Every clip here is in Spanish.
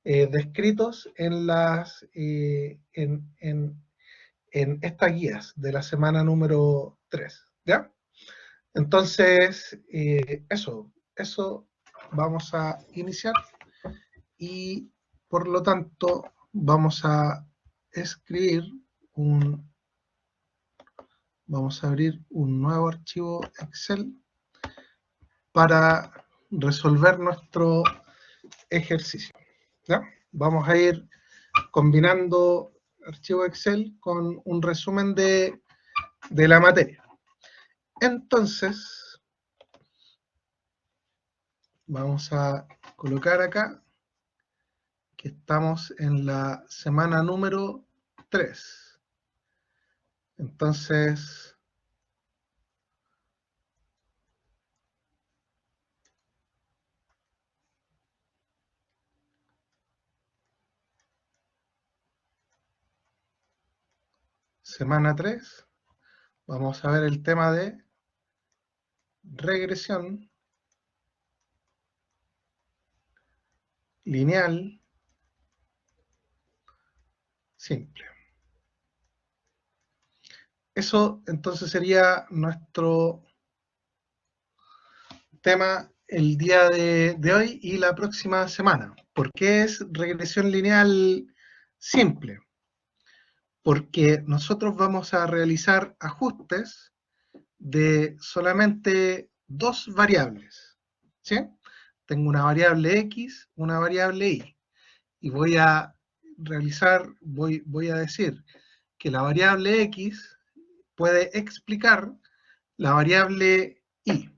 descritos en estas guías de la semana número 3, ¿ya? Entonces, eso vamos a iniciar y por lo tanto vamos a escribir vamos a abrir un nuevo archivo Excel para resolver nuestro ejercicio, ¿ya? Vamos a ir combinando archivo Excel con un resumen de la materia. Entonces, vamos a colocar acá que estamos en la semana número 3. Entonces, semana 3, vamos a ver el tema de regresión lineal simple. Eso entonces sería nuestro tema el día de hoy y la próxima semana. ¿Por qué es regresión lineal simple? Porque nosotros vamos a realizar ajustes de solamente dos variables, ¿sí? Tengo una variable X, una variable Y, y voy a decir que la variable X puede explicar la variable Y.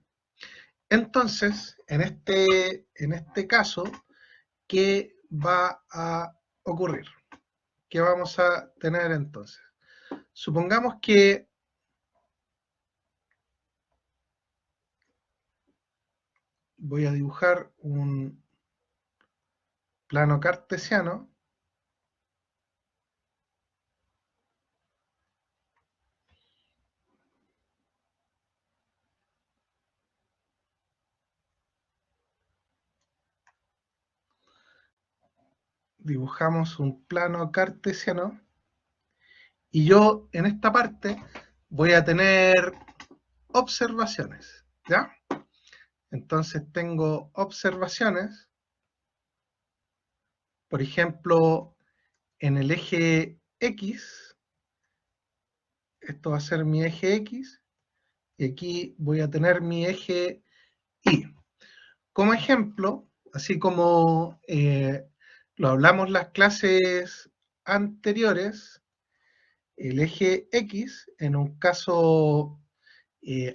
Entonces, en este caso, ¿qué va a ocurrir? ¿Qué vamos a tener entonces? Supongamos que voy a dibujar un plano cartesiano dibujamos un plano cartesiano y yo en esta parte voy a tener observaciones, ¿ya? Entonces tengo observaciones, por ejemplo, en el eje X, esto va a ser mi eje X, y aquí voy a tener mi eje Y. Como ejemplo, así como lo hablamos las clases anteriores, el eje X, en un caso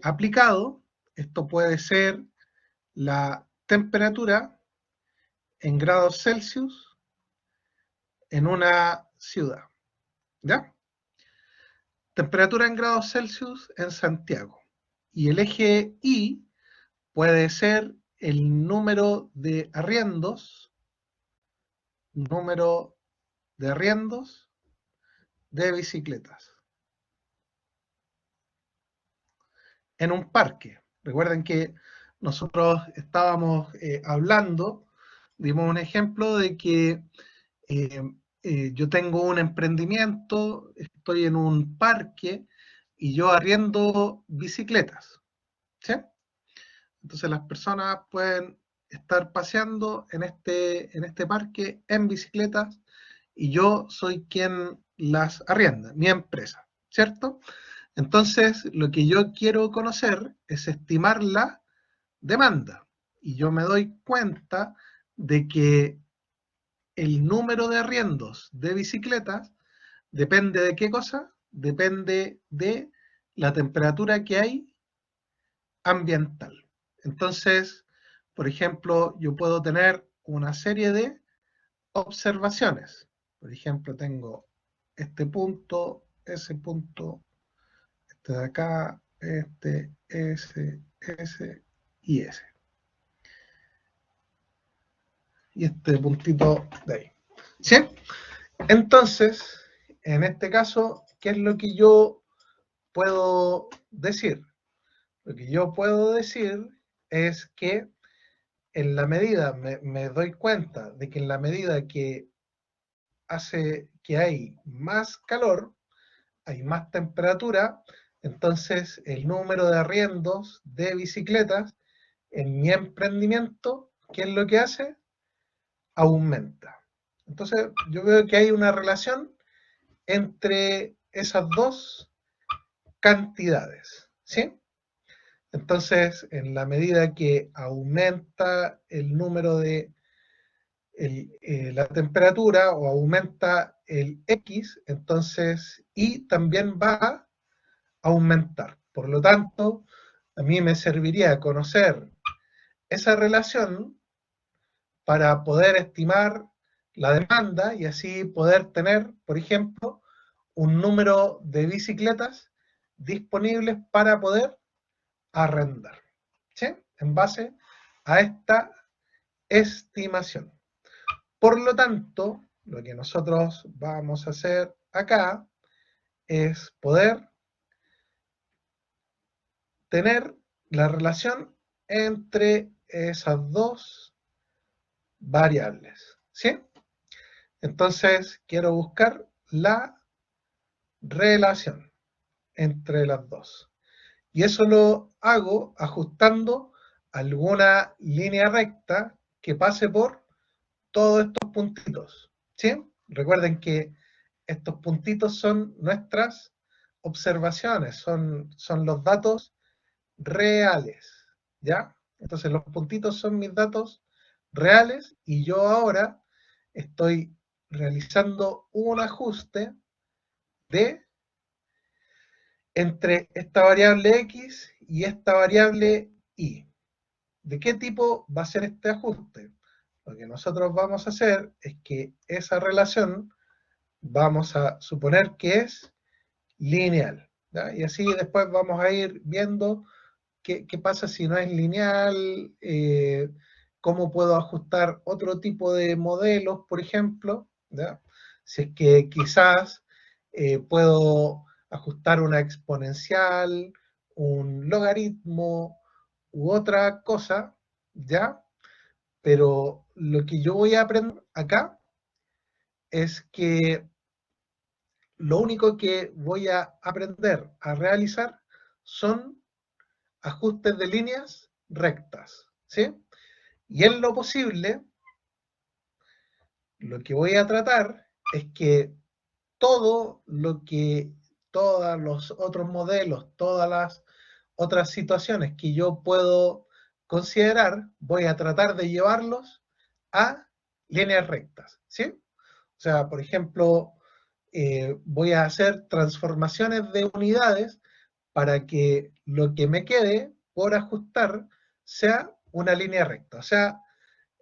aplicado, esto puede ser la temperatura en grados Celsius en una ciudad, ¿ya? Temperatura en grados Celsius en Santiago. Y el eje Y puede ser el número de arriendos de bicicletas en un parque. Recuerden que nosotros estábamos hablando, dimos un ejemplo de que yo tengo un emprendimiento, estoy en un parque y yo arriendo bicicletas, ¿sí? Entonces las personas pueden estar paseando en este parque en bicicletas y yo soy quien las arrienda, mi empresa, ¿cierto? Entonces lo que yo quiero conocer es estimar la demanda y yo me doy cuenta de que el número de arriendos de bicicletas depende de qué cosa, depende de la temperatura que hay ambiental. Entonces, por ejemplo, yo puedo tener una serie de observaciones. Por ejemplo, tengo este punto, ese punto, este de acá, este, ese y ese. Y este puntito de ahí. ¿Sí? Entonces, en este caso, ¿qué es lo que yo puedo decir? Lo que yo puedo decir es que en la medida, me doy cuenta de que en la medida que hace que hay más calor, hay más temperatura, entonces el número de arriendos de bicicletas en mi emprendimiento, ¿qué es lo que hace? Aumenta. Entonces yo veo que hay una relación entre esas dos cantidades, ¿sí? Entonces, en la medida que aumenta el número de la temperatura o aumenta el X, entonces Y también va a aumentar. Por lo tanto, a mí me serviría conocer esa relación para poder estimar la demanda y así poder tener, por ejemplo, un número de bicicletas disponibles para poder arrendar, ¿sí? En base a esta estimación. Por lo tanto, lo que nosotros vamos a hacer acá es poder tener la relación entre esas dos variables, ¿sí? Entonces, quiero buscar la relación entre las dos. Y eso lo hago ajustando alguna línea recta que pase por todos estos puntitos, ¿sí? Recuerden que estos puntitos son nuestras observaciones, son los datos reales, ¿ya? Entonces los puntitos son mis datos reales y yo ahora estoy realizando un ajuste de entre esta variable x y esta variable y. ¿De qué tipo va a ser este ajuste? Lo que nosotros vamos a hacer es que esa relación vamos a suponer que es lineal, ¿ya? Y así después vamos a ir viendo qué pasa si no es lineal, cómo puedo ajustar otro tipo de modelos, por ejemplo, ¿ya? Si es que quizás puedo ajustar una exponencial, un logaritmo u otra cosa, ¿ya? Pero lo que yo voy a aprender acá es que lo único que voy a aprender a realizar son ajustes de líneas rectas, ¿sí? Y en lo posible, lo que voy a tratar es que todo lo que, todos los otros modelos, todas las otras situaciones que yo puedo considerar, voy a tratar de llevarlos a líneas rectas, ¿sí? O sea, por ejemplo, voy a hacer transformaciones de unidades para que lo que me quede por ajustar sea una línea recta. O sea,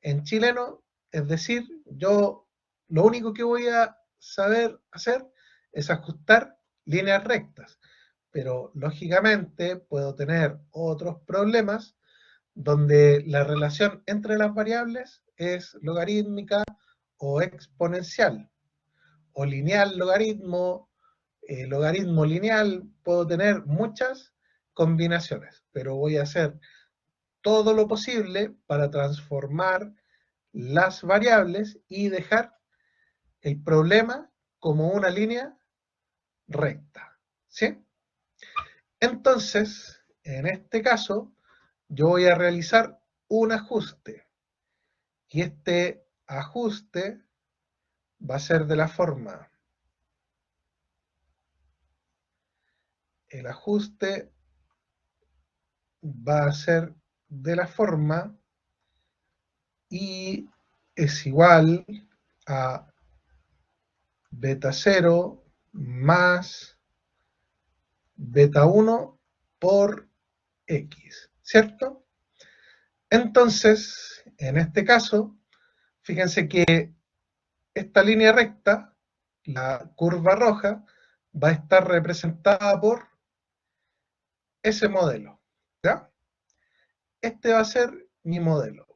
en chileno, es decir, yo lo único que voy a saber hacer es ajustar líneas rectas, pero lógicamente puedo tener otros problemas donde la relación entre las variables es logarítmica o exponencial, o lineal logaritmo, logaritmo lineal, puedo tener muchas combinaciones, pero voy a hacer todo lo posible para transformar las variables y dejar el problema como una línea recta, ¿sí? Entonces, en este caso, yo voy a realizar un ajuste y este ajuste va a ser de la forma, el ajuste va a ser de la forma y es igual a beta 0 más beta 1 por x, ¿cierto? Entonces, en este caso, fíjense que esta línea recta, la curva roja, va a estar representada por ese modelo, ¿ya? Este va a ser mi modelo.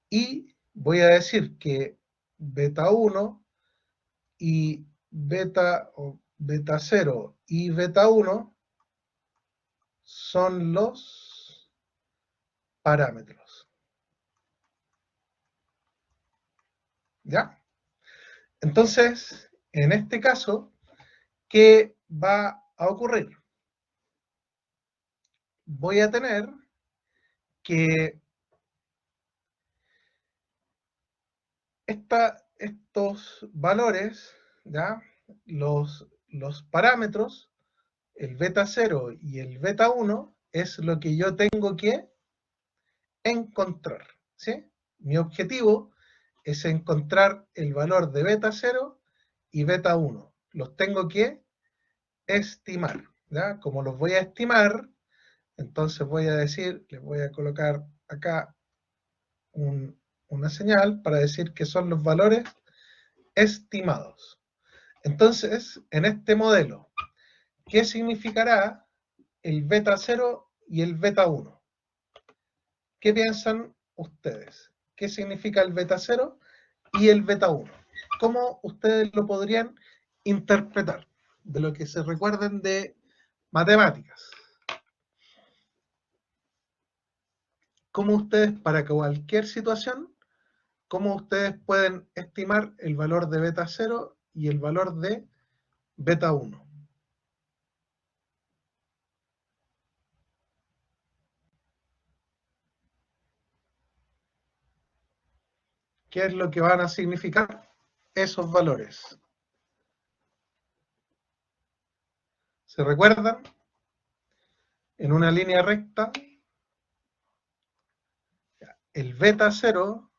Y voy a decir que beta 1 y beta 0 y beta 1 son los parámetros. ¿Ya? Entonces, en este caso, ¿qué va a ocurrir? Voy a tener que estos valores, ¿ya? Los parámetros, el beta 0 y el beta 1, es lo que yo tengo que encontrar, ¿sí? Mi objetivo es encontrar el valor de beta 0 y beta 1. Los tengo que estimar, ¿ya? Como los voy a estimar, entonces voy a decir, les voy a colocar acá una señal para decir que son los valores estimados. Entonces, en este modelo, ¿qué significará el beta 0 y el beta 1? ¿Qué piensan ustedes? ¿Qué significa el beta 0 y el beta 1? ¿Cómo ustedes lo podrían interpretar? De lo que se recuerden de matemáticas. ¿Cómo ustedes, para cualquier situación, cómo ustedes pueden estimar el valor de beta 0 y el valor de beta 1? ¿Qué es lo que van a significar esos valores? ¿Se recuerdan? En una línea recta, el beta 0,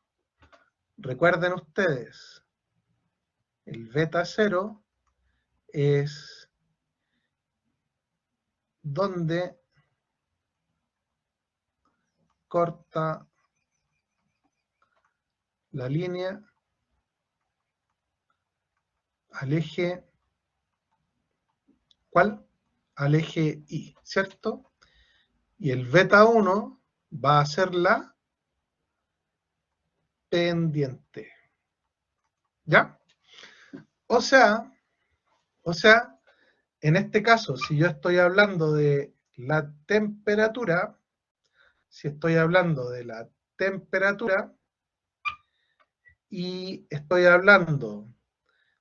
recuerden ustedes, el beta 0 es donde corta la línea al eje, ¿cuál? Al eje Y, ¿cierto? Y el beta 1 va a ser la pendiente. ¿Ya? O sea, en este caso, si yo estoy hablando de la temperatura, si estoy hablando de la temperatura y estoy hablando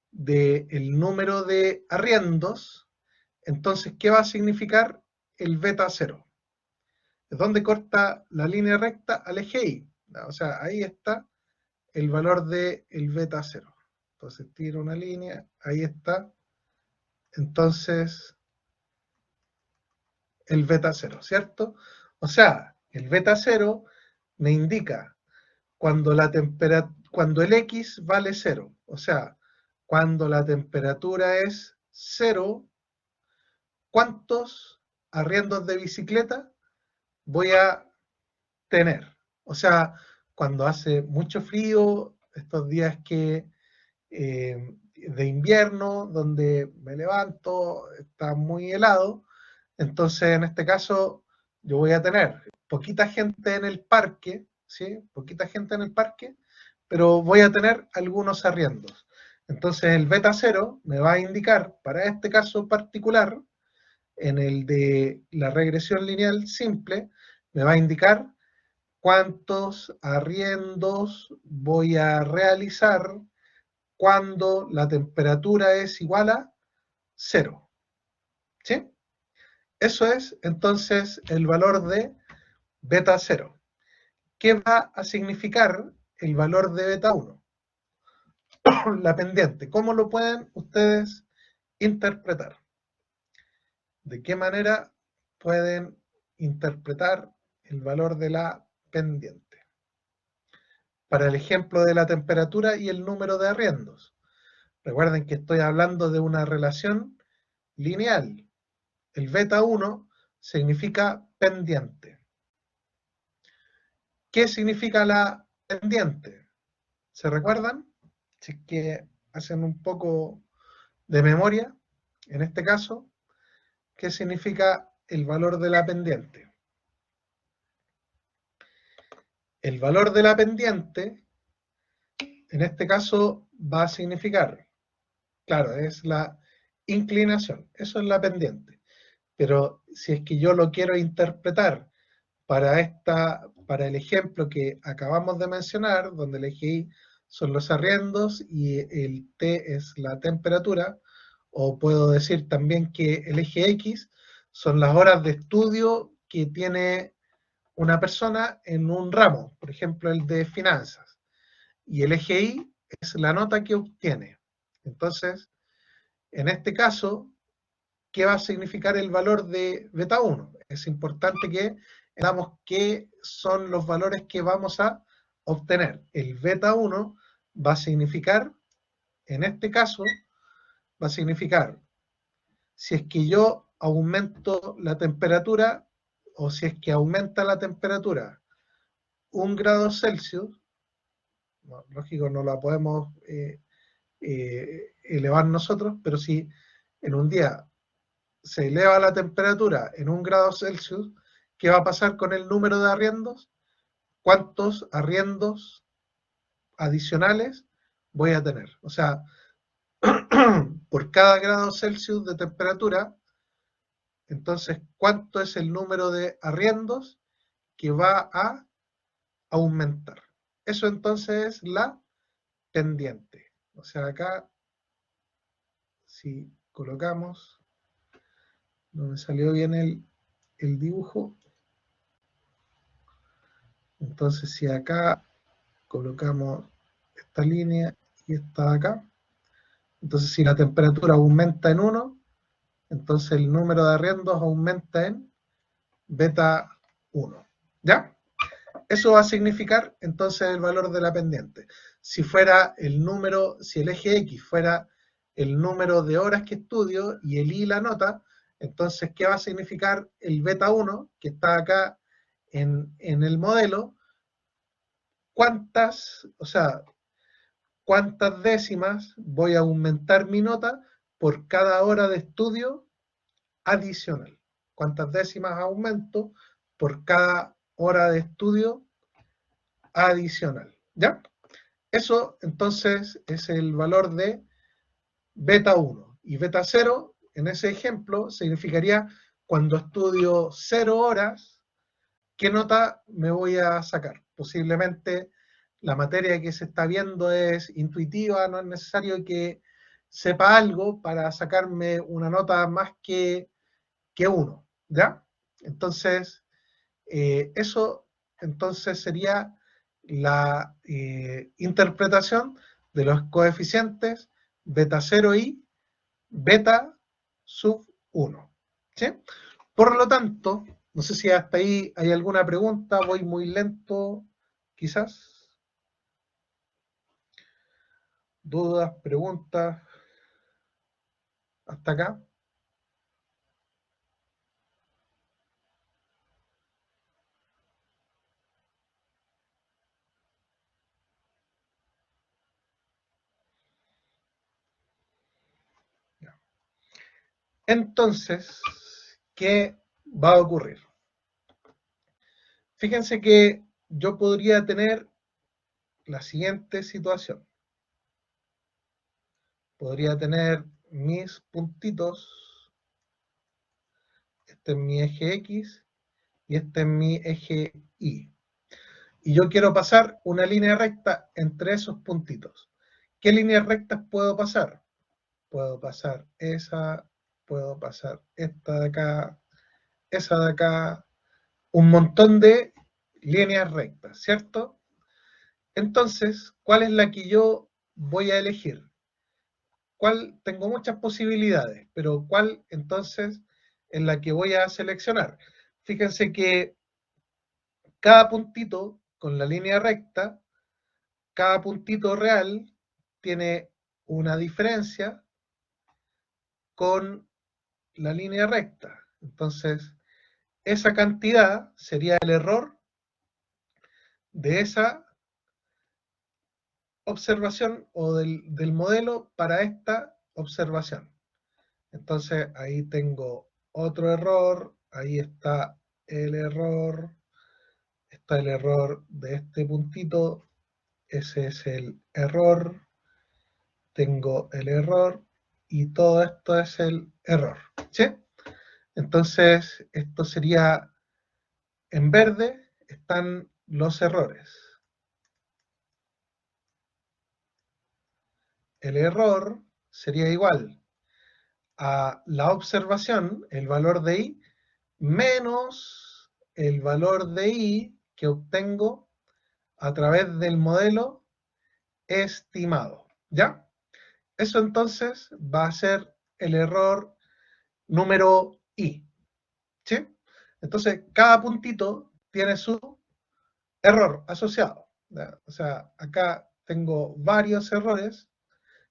del número de arriendos, entonces, ¿qué va a significar el beta 0? Es donde corta la línea recta al eje Y. O sea, ahí está el valor del beta 0. Entonces, tiro una línea, ahí está. Entonces, el beta 0, ¿cierto? O sea, el beta 0 me indica cuando el X vale 0. O sea, cuando la temperatura es 0, ¿cuántos arriendos de bicicleta voy a tener? O sea, cuando hace mucho frío, estos días de invierno, donde me levanto, está muy helado, entonces en este caso yo voy a tener poquita gente en el parque, ¿sí? Poquita gente en el parque, pero voy a tener algunos arriendos. Entonces el beta 0 me va a indicar, para este caso particular, en el de la regresión lineal simple, me va a indicar cuántos arriendos voy a realizar cuando la temperatura es igual a 0. ¿Sí? Eso es entonces el valor de beta 0. ¿Qué va a significar el valor de beta 1? La pendiente. ¿Cómo lo pueden ustedes interpretar? ¿De qué manera pueden interpretar el valor de la pendiente? Para el ejemplo de la temperatura y el número de arriendos. Recuerden que estoy hablando de una relación lineal. El beta 1 significa pendiente. ¿Qué significa la pendiente? ¿Se recuerdan? Si es que hacen un poco de memoria, en este caso, ¿qué significa el valor de la pendiente? El valor de la pendiente, en este caso, va a significar, claro, es la inclinación, eso es la pendiente. Pero si es que yo lo quiero interpretar para el ejemplo que acabamos de mencionar, donde el eje Y son los arriendos y el T es la temperatura, o puedo decir también que el eje X son las horas de estudio que tiene una persona en un ramo, por ejemplo el de finanzas, y el eje Y es la nota que obtiene. Entonces, en este caso, ¿qué va a significar el valor de beta 1? Es importante que veamos qué son los valores que vamos a obtener. El beta 1 va a significar, en este caso, va a significar, si es que yo aumento la temperatura, o si es que aumenta la temperatura 1 grado Celsius, no, lógico, no la podemos elevar nosotros, pero si en un día se eleva la temperatura en 1 grado Celsius, ¿qué va a pasar con el número de arriendos? ¿Cuántos arriendos adicionales voy a tener? O sea, por cada grado Celsius de temperatura, entonces, ¿cuánto es el número de arriendos que va a aumentar? Eso entonces es la pendiente. O sea, acá, si colocamos, no me salió bien el dibujo, entonces si acá colocamos esta línea y esta de acá, entonces si la temperatura aumenta en 1, entonces el número de arriendos aumenta en beta 1. ¿Ya? Eso va a significar entonces el valor de la pendiente. Si fuera el número, si el eje X fuera el número de horas que estudio y el Y la nota, entonces, ¿qué va a significar el beta 1 que está acá en el modelo? ¿Cuántas, o sea, cuántas décimas voy a aumentar mi nota por cada hora de estudio adicional? ¿Cuántas décimas aumento por cada hora de estudio adicional? ¿Ya? Eso entonces es el valor de beta 1. Y beta 0, en ese ejemplo, significaría cuando estudio 0 horas, ¿qué nota me voy a sacar? Posiblemente la materia que se está viendo es intuitiva, no es necesario que sepa algo para sacarme una nota más que 1, ¿ya? Entonces, eso entonces sería la interpretación de los coeficientes beta 0 y beta sub 1. ¿Sí? Por lo tanto, no sé si hasta ahí hay alguna pregunta, voy muy lento, quizás. Dudas, preguntas, hasta acá. Entonces, ¿qué va a ocurrir? Fíjense que yo podría tener la siguiente situación. Podría tener mis puntitos, este es mi eje X y este es mi eje Y. Y yo quiero pasar una línea recta entre esos puntitos. ¿Qué líneas rectas puedo pasar? Puedo pasar esa, puedo pasar esta de acá, esa de acá, un montón de líneas rectas, ¿cierto? Entonces, ¿cuál es la que yo voy a elegir? ¿Cuál? Tengo muchas posibilidades, pero ¿cuál entonces es la que voy a seleccionar? Fíjense que cada puntito con la línea recta, cada puntito real tiene una diferencia con la línea recta. Entonces, esa cantidad sería el error de esa observación o del modelo para esta observación. Entonces, ahí tengo otro error, ahí está el error de este puntito, ese es el error, tengo el error y todo esto es el error, ¿sí? Entonces, esto sería, en verde están los errores. El error sería igual a la observación, el valor de I, menos el valor de I que obtengo a través del modelo estimado. ¿Ya? Eso entonces va a ser el error número I. ¿Sí? Entonces, cada puntito tiene su error asociado. ¿Ya? O sea, acá tengo varios errores,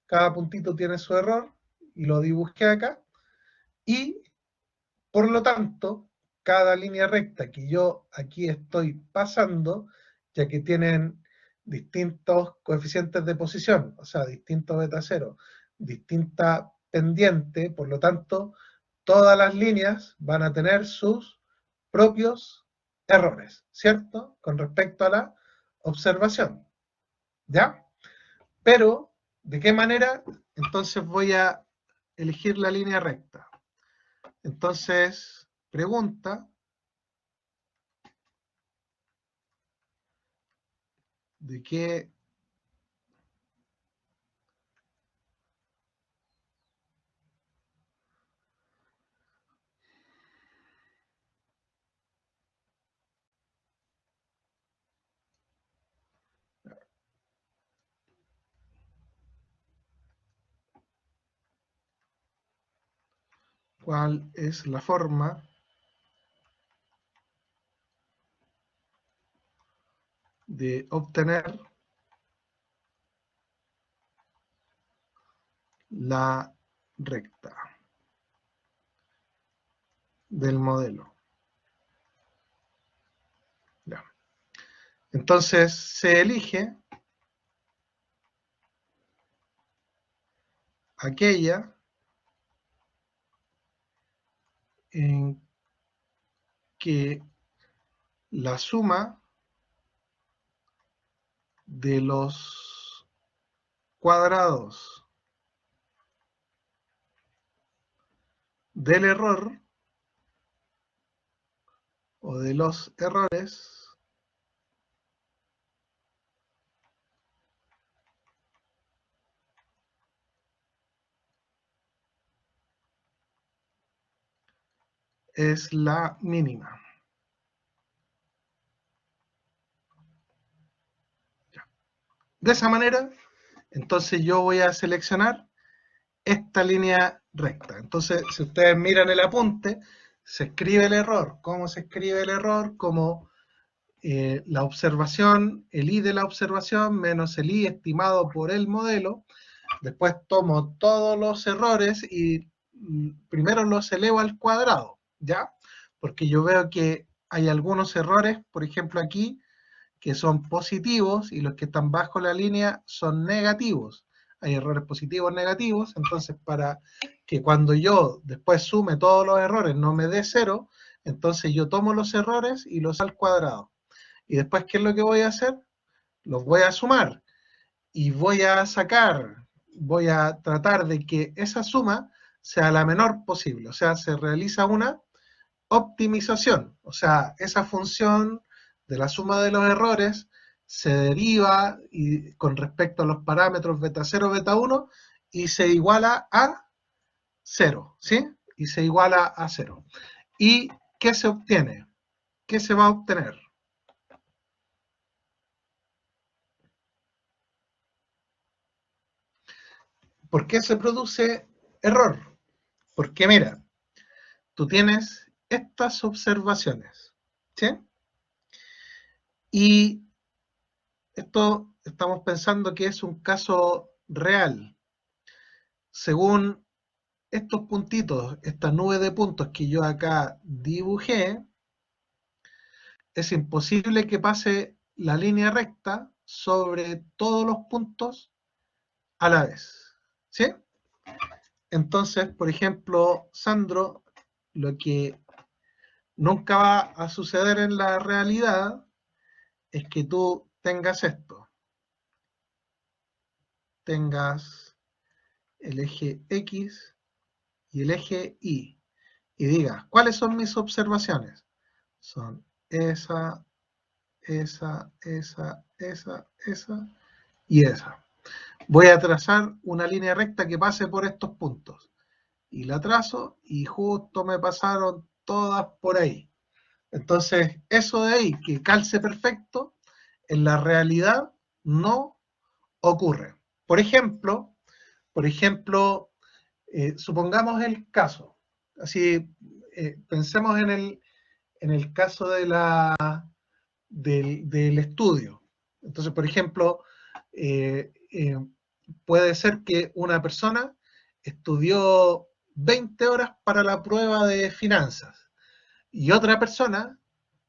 cada puntito tiene su error y lo dibujé acá. Y, por lo tanto, cada línea recta que yo aquí estoy pasando, ya que tienen distintos coeficientes de posición, o sea, distintos beta cero, distinta pendiente, por lo tanto, todas las líneas van a tener sus propios errores, ¿cierto? Con respecto a la observación, ¿ya? Pero, ¿de qué manera? Entonces voy a elegir la línea recta. Entonces, pregunta, ¿de qué cuál es la forma de obtener la recta del modelo? Ya. Entonces se elige aquella en que la suma de los cuadrados del error o de los errores es la mínima. De esa manera, entonces yo voy a seleccionar esta línea recta. Entonces, si ustedes miran el apunte, se escribe el error. ¿Cómo se escribe el error? Como la observación, el I de la observación menos el I estimado por el modelo. Después tomo todos los errores y primero los elevo al cuadrado, ¿ya? Porque yo veo que hay algunos errores, por ejemplo aquí, que son positivos y los que están bajo la línea son negativos. Hay errores positivos, negativos, entonces para que cuando yo después sume todos los errores no me dé cero, entonces yo tomo los errores y los al cuadrado. Y después, ¿qué es lo que voy a hacer? Los voy a sumar y voy a sacar, voy a tratar de que esa suma sea la menor posible, o sea, se realiza una optimización, o sea, esa función de la suma de los errores se deriva y, con respecto a los parámetros beta 0, beta 1 y se iguala a 0, ¿sí? Y se iguala a 0. ¿Y qué se obtiene? ¿Qué se va a obtener? ¿Por qué se produce error? Porque mira, tú tienes estas observaciones, ¿sí? Y esto estamos pensando que es un caso real. Según estos puntitos, esta nube de puntos que yo acá dibujé, es imposible que pase la línea recta sobre todos los puntos a la vez, ¿sí? Entonces, por ejemplo, Sandro, lo que nunca va a suceder en la realidad es que tú tengas esto, tengas el eje X y el eje Y y diga, ¿cuáles son mis observaciones? Son esa y esa. Voy a trazar una línea recta que pase por estos puntos. Y la trazo y justo me pasaron todas por ahí. Entonces, eso de ahí, que calce perfecto, en la realidad no ocurre. Por ejemplo, supongamos el caso, así pensemos en el caso del estudio. Entonces, por ejemplo, puede ser que una persona estudió 20 horas para la prueba de finanzas y otra persona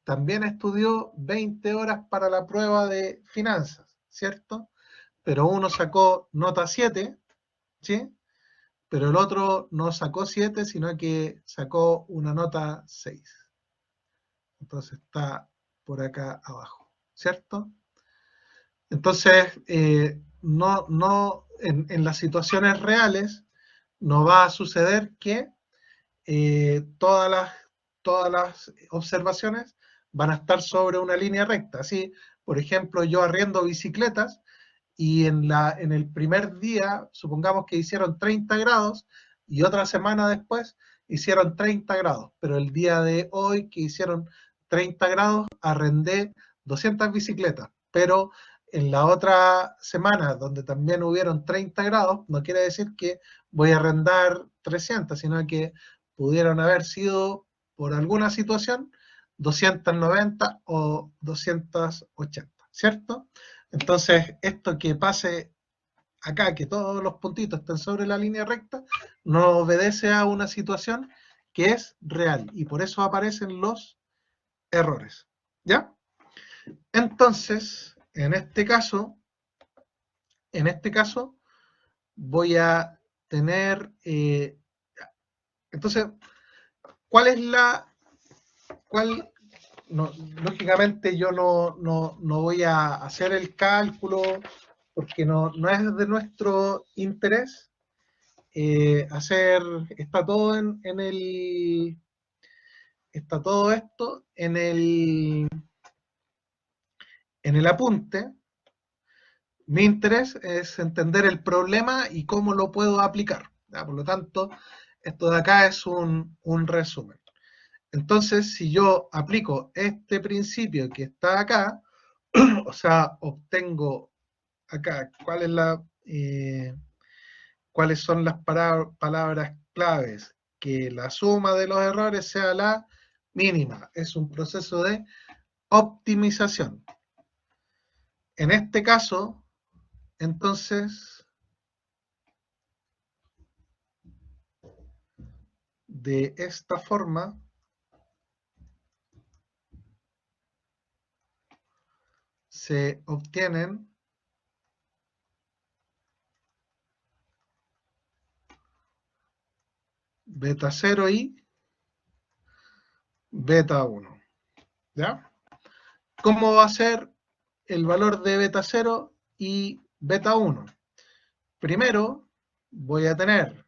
también estudió 20 horas para la prueba de finanzas, ¿cierto? Pero uno sacó nota 7, ¿sí? Pero el otro no sacó 7, sino que sacó una nota 6. Entonces está por acá abajo, ¿cierto? Entonces, en las situaciones reales no va a suceder que todas las observaciones van a estar sobre una línea recta. Así, por ejemplo, yo arriendo bicicletas y en el primer día, supongamos que hicieron 30 grados y otra semana después hicieron 30 grados, pero el día de hoy que hicieron 30 grados arrendé 200 bicicletas, pero en la otra semana donde también hubieron 30 grados, no quiere decir que voy a arrendar 300, sino que pudieron haber sido, por alguna situación, 290 o 280, ¿cierto? Entonces, esto que pase acá, que todos los puntitos estén sobre la línea recta, no obedece a una situación que es real y por eso aparecen los errores. ¿Ya? Entonces, en este caso, voy a tener, entonces, ¿cuál es no, lógicamente yo no voy a hacer el cálculo porque no es de nuestro interés está todo está todo esto en el apunte. Mi interés es entender el problema y cómo lo puedo aplicar. ¿Ya? Por lo tanto, esto de acá es un resumen. Entonces, si yo aplico este principio que está acá, o sea, obtengo acá cuáles son las palabras claves, que la suma de los errores sea la mínima. Es un proceso de optimización. En este caso, entonces, de esta forma, se obtienen beta 0 y beta 1. ¿Ya? ¿Cómo va a ser el valor de beta 0 y beta 1? Primero, voy a tener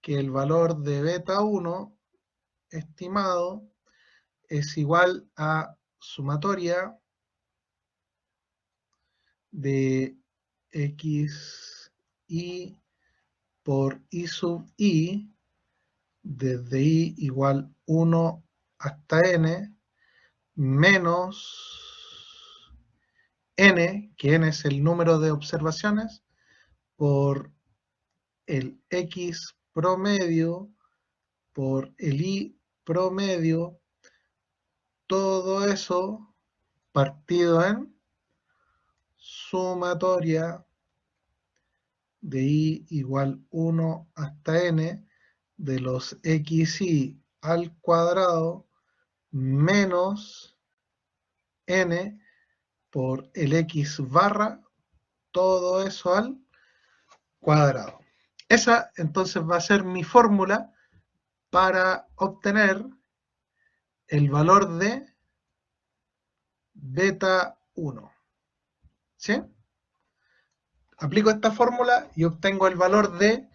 que el valor de beta 1 estimado es igual a sumatoria de xi por i sub i, desde i igual 1 hasta n, menos n, que n es el número de observaciones, por el x promedio, por el i promedio, todo eso partido en sumatoria de i igual 1 hasta n de los xi al cuadrado menos n por el x barra, todo eso al cuadrado. Esa entonces va a ser mi fórmula para obtener el valor de beta 1. ¿Sí? Aplico esta fórmula y obtengo el valor de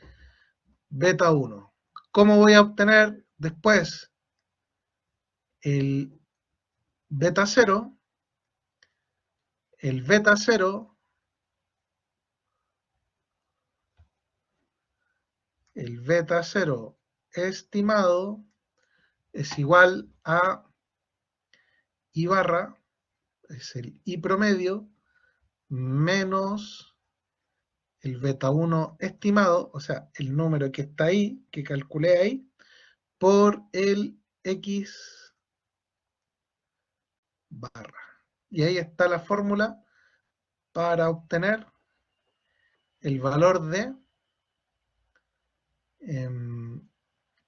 beta 1. ¿Cómo voy a obtener Después, el beta 0, el beta 0, el beta 0 estimado es igual a I barra, es el I promedio, menos el beta 1 estimado, o sea, el número que está ahí, que calculé ahí, por el X barra. Y ahí está la fórmula para obtener el valor de,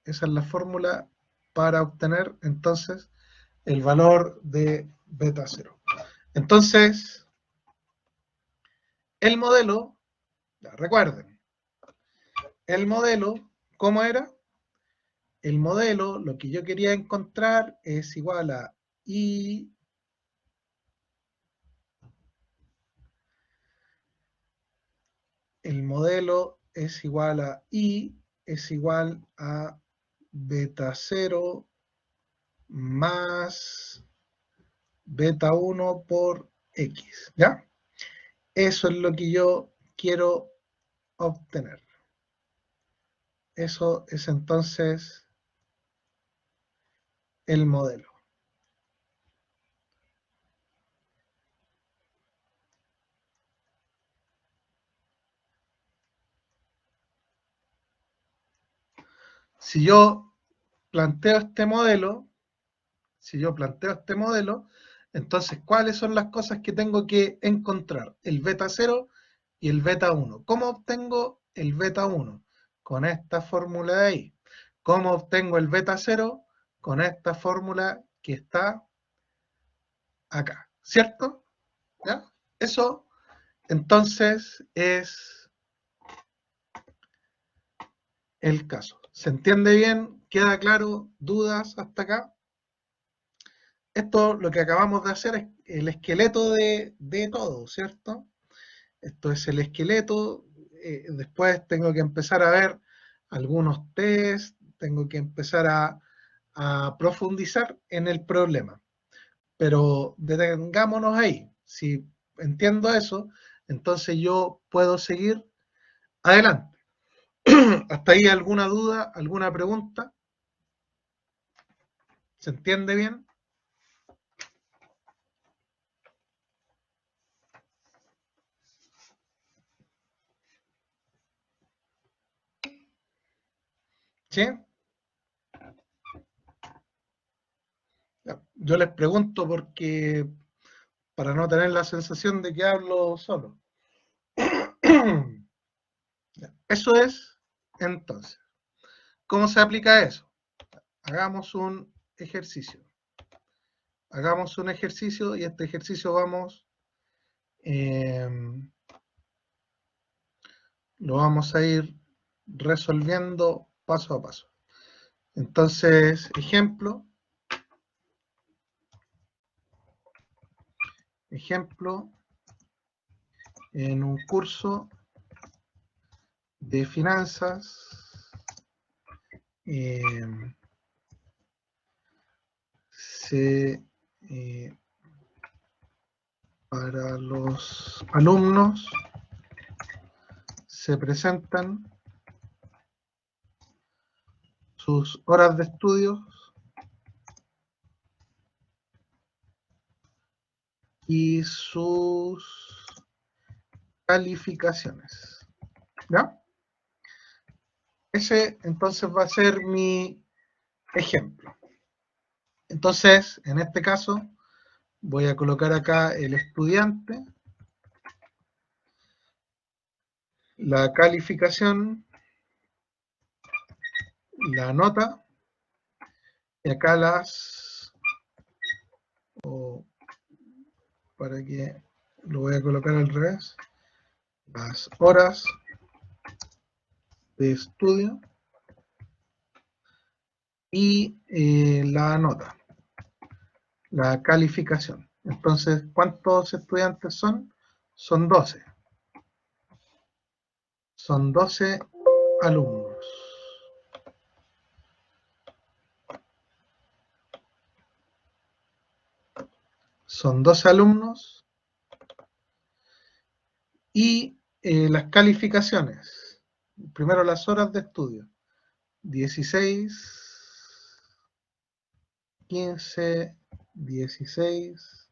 esa es la fórmula para obtener entonces el valor de beta 0. Entonces, el modelo, recuerden, el modelo, ¿cómo era? El modelo, lo que yo quería encontrar es igual a I, el modelo es igual a I, es igual a beta 0 más beta 1 por X, ¿ya? Eso es lo que yo quiero obtener. Eso es entonces el modelo. Si yo planteo este modelo, entonces, ¿cuáles son las cosas que tengo que encontrar? El beta 0 y el beta 1. ¿Cómo obtengo el beta 1? Con esta fórmula de ahí. ¿Cómo obtengo el beta 0? Con esta fórmula que está acá, ¿cierto? ¿Ya? Eso, entonces, es el caso. ¿Se entiende bien? ¿Queda claro? ¿Dudas hasta acá? Esto, lo que acabamos de hacer es el esqueleto de todo, ¿cierto? Esto es el esqueleto. Después tengo que empezar a ver algunos test, tengo que empezar a profundizar en el problema. Pero detengámonos ahí. Si entiendo eso, entonces yo puedo seguir adelante. ¿Hasta ahí alguna duda, alguna pregunta? ¿Se entiende bien? ¿Sí? Yo les pregunto porque para no tener la sensación de que hablo solo. Eso es, entonces, ¿cómo se aplica eso? Hagamos un ejercicio. Hagamos un ejercicio y este ejercicio lo vamos a ir resolviendo paso a paso. Entonces, ejemplo, en un curso de finanzas para los alumnos se presentan sus horas de estudio y sus calificaciones. ¿Ya? Ese entonces va a ser mi ejemplo. Entonces, en este caso, voy a colocar acá el estudiante, la calificación, la nota, y acá para que lo voy a colocar al revés, las horas de estudio y la nota, la calificación. Entonces, ¿cuántos estudiantes son? Son 12. Son 12 alumnos. son 12 alumnos, y las calificaciones. Primero las horas de estudio. 16, 15, 16,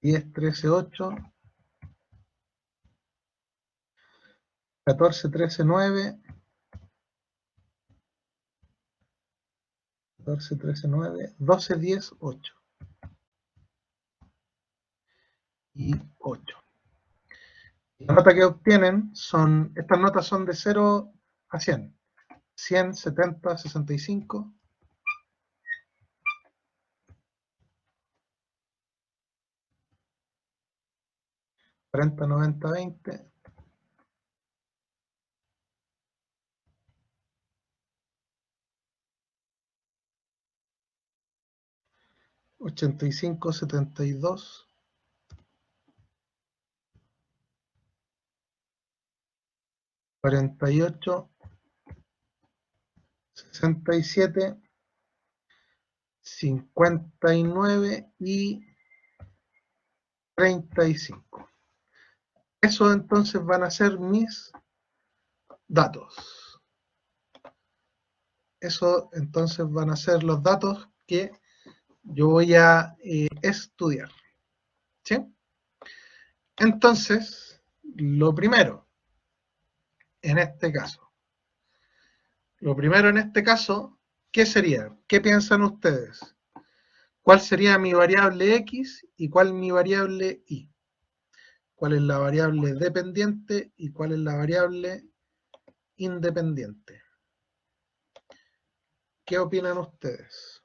10, 13, 8, 14, 13, 9, 14, 13, 9, 12, 10, 8 y 8. La nota que obtienen son, estas notas son de 0 a 100. 100, 70, 65. 40, 90, 20. 85, 72. 48, 67, 59 y 35. Eso entonces van a ser mis datos. Eso entonces van a ser los datos que yo voy a estudiar. ¿Sí? Entonces, lo primero en este caso, ¿qué sería? ¿Qué piensan ustedes? ¿Cuál sería mi variable X y cuál mi variable Y? ¿Cuál es la variable dependiente y cuál es la variable independiente? ¿Qué opinan ustedes?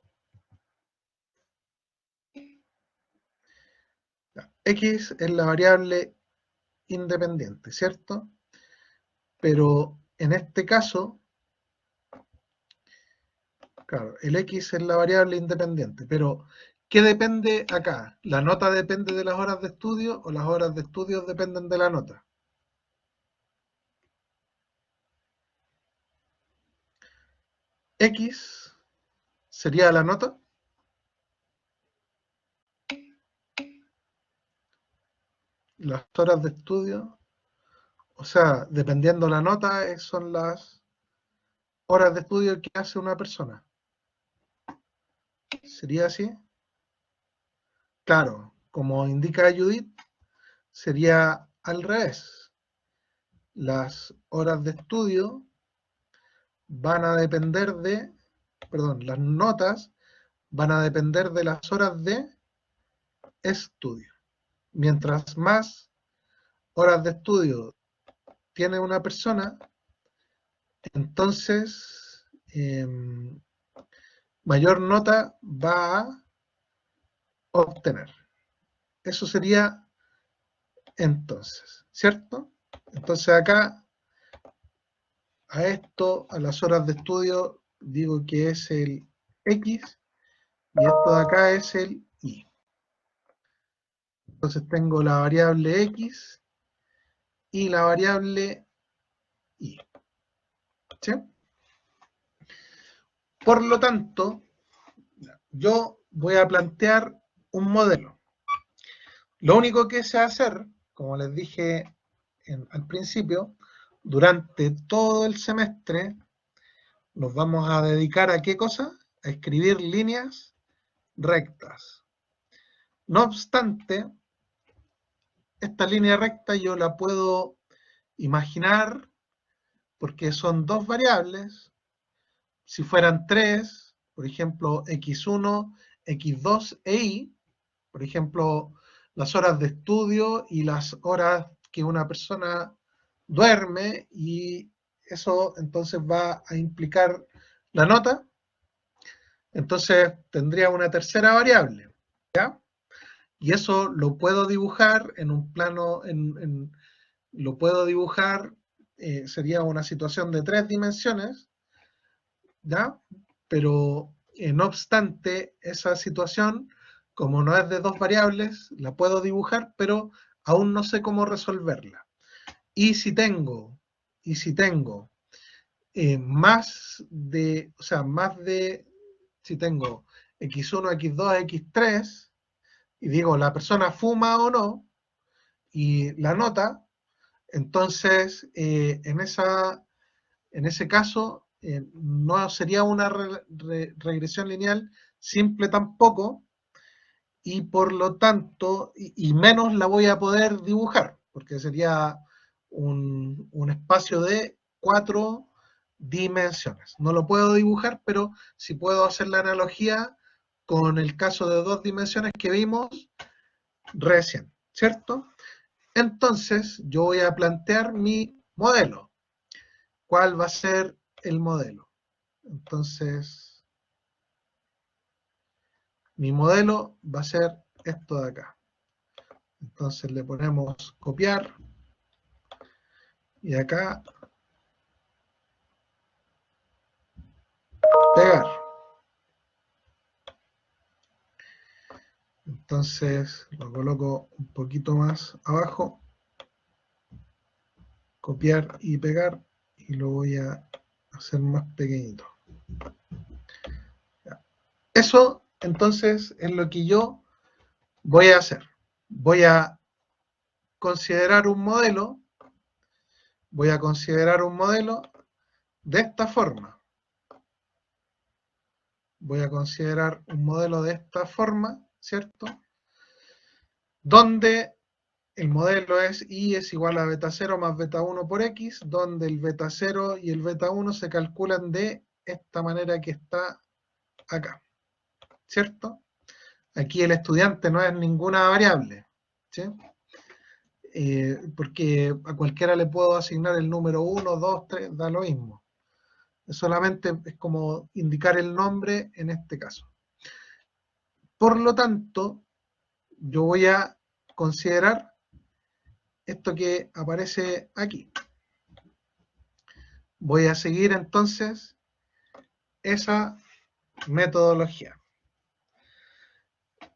X es la variable independiente, ¿cierto? Pero en este caso, claro, el X es la variable independiente, pero ¿qué depende acá? ¿La nota depende de las horas de estudio o las horas de estudio dependen de la nota? X sería la nota. Las horas de estudio, o sea, dependiendo la nota, son las horas de estudio que hace una persona. ¿Sería así? Claro, como indica Judith, sería al revés. Las horas de estudio van a depender de, perdón, las notas van a depender de las horas de estudio. Mientras más horas de estudio tiene una persona, entonces mayor nota va a obtener. Eso sería entonces, ¿cierto? Entonces acá, a esto, a las horas de estudio, digo que es el X y esto de acá es el Y. Entonces tengo la variable X y la variable Y. ¿Sí? Por lo tanto, yo voy a plantear un modelo. Lo único que sé hacer, como les dije al principio, durante todo el semestre nos vamos a dedicar a ¿qué cosa? A escribir líneas rectas. No obstante, esta línea recta yo la puedo imaginar porque son dos variables. Si fueran tres, por ejemplo, x1, x2 e y, por ejemplo, las horas de estudio y las horas que una persona duerme, y eso entonces va a implicar la nota. Entonces tendría una tercera variable, ¿ya? Y eso lo puedo dibujar en un plano, lo puedo dibujar, sería una situación de 3 dimensiones, ¿ya? Pero no obstante, esa situación, como no es de 2 variables, la puedo dibujar, pero aún no sé cómo resolverla. Y si tengo más de, si tengo x1, x2, x3, y digo la persona fuma o no, y la nota, entonces en ese caso no sería una regresión lineal simple tampoco, y por lo tanto, y menos la voy a poder dibujar, porque sería un espacio de 4 dimensiones. No lo puedo dibujar, pero sí puedo hacer la analogía con el caso de 2 dimensiones que vimos recién, ¿cierto? Entonces, yo voy a plantear mi modelo. ¿Cuál va a ser el modelo? Entonces, mi modelo va a ser esto de acá. Entonces le ponemos copiar y acá pegar. Entonces lo coloco un poquito más abajo, copiar y pegar, y lo voy a hacer más pequeñito. Eso entonces es lo que yo voy a hacer. Voy a considerar un modelo, de esta forma. Voy a considerar un modelo de esta forma, ¿cierto? Donde el modelo es y es igual a beta 0 más beta 1 por x, donde el beta 0 y el beta 1 se calculan de esta manera que está acá, ¿cierto? Aquí el estudiante no es ninguna variable, ¿sí? Porque a cualquiera le puedo asignar el número 1, 2, 3, da lo mismo. Solamente es como indicar el nombre en este caso. Por lo tanto, yo voy a considerar esto que aparece aquí. Voy a seguir entonces esa metodología.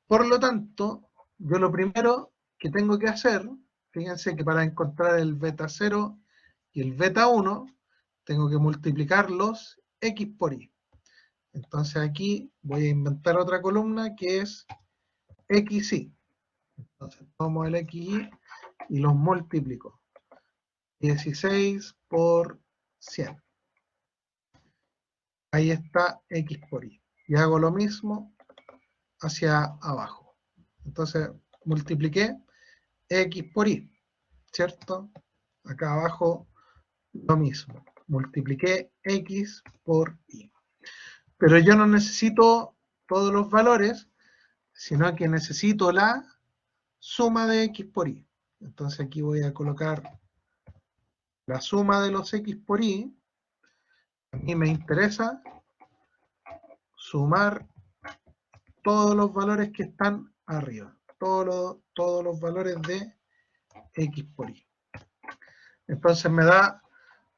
Por lo tanto, yo lo primero que tengo que hacer, fíjense que para encontrar el beta 0 y el beta 1, tengo que multiplicarlos x por y. Entonces aquí voy a inventar otra columna que es xy. Entonces tomo el xy y los multiplico. 16 por 100. Ahí está x por y. Y hago lo mismo hacia abajo. Entonces multipliqué x por y, ¿cierto? Acá abajo lo mismo. Multipliqué x por y. Pero yo no necesito todos los valores, sino que necesito la suma de x por y. Entonces aquí voy a colocar la suma de los x por y. A mí me interesa sumar todos los valores que están arriba. Todos los valores de x por y. Entonces me da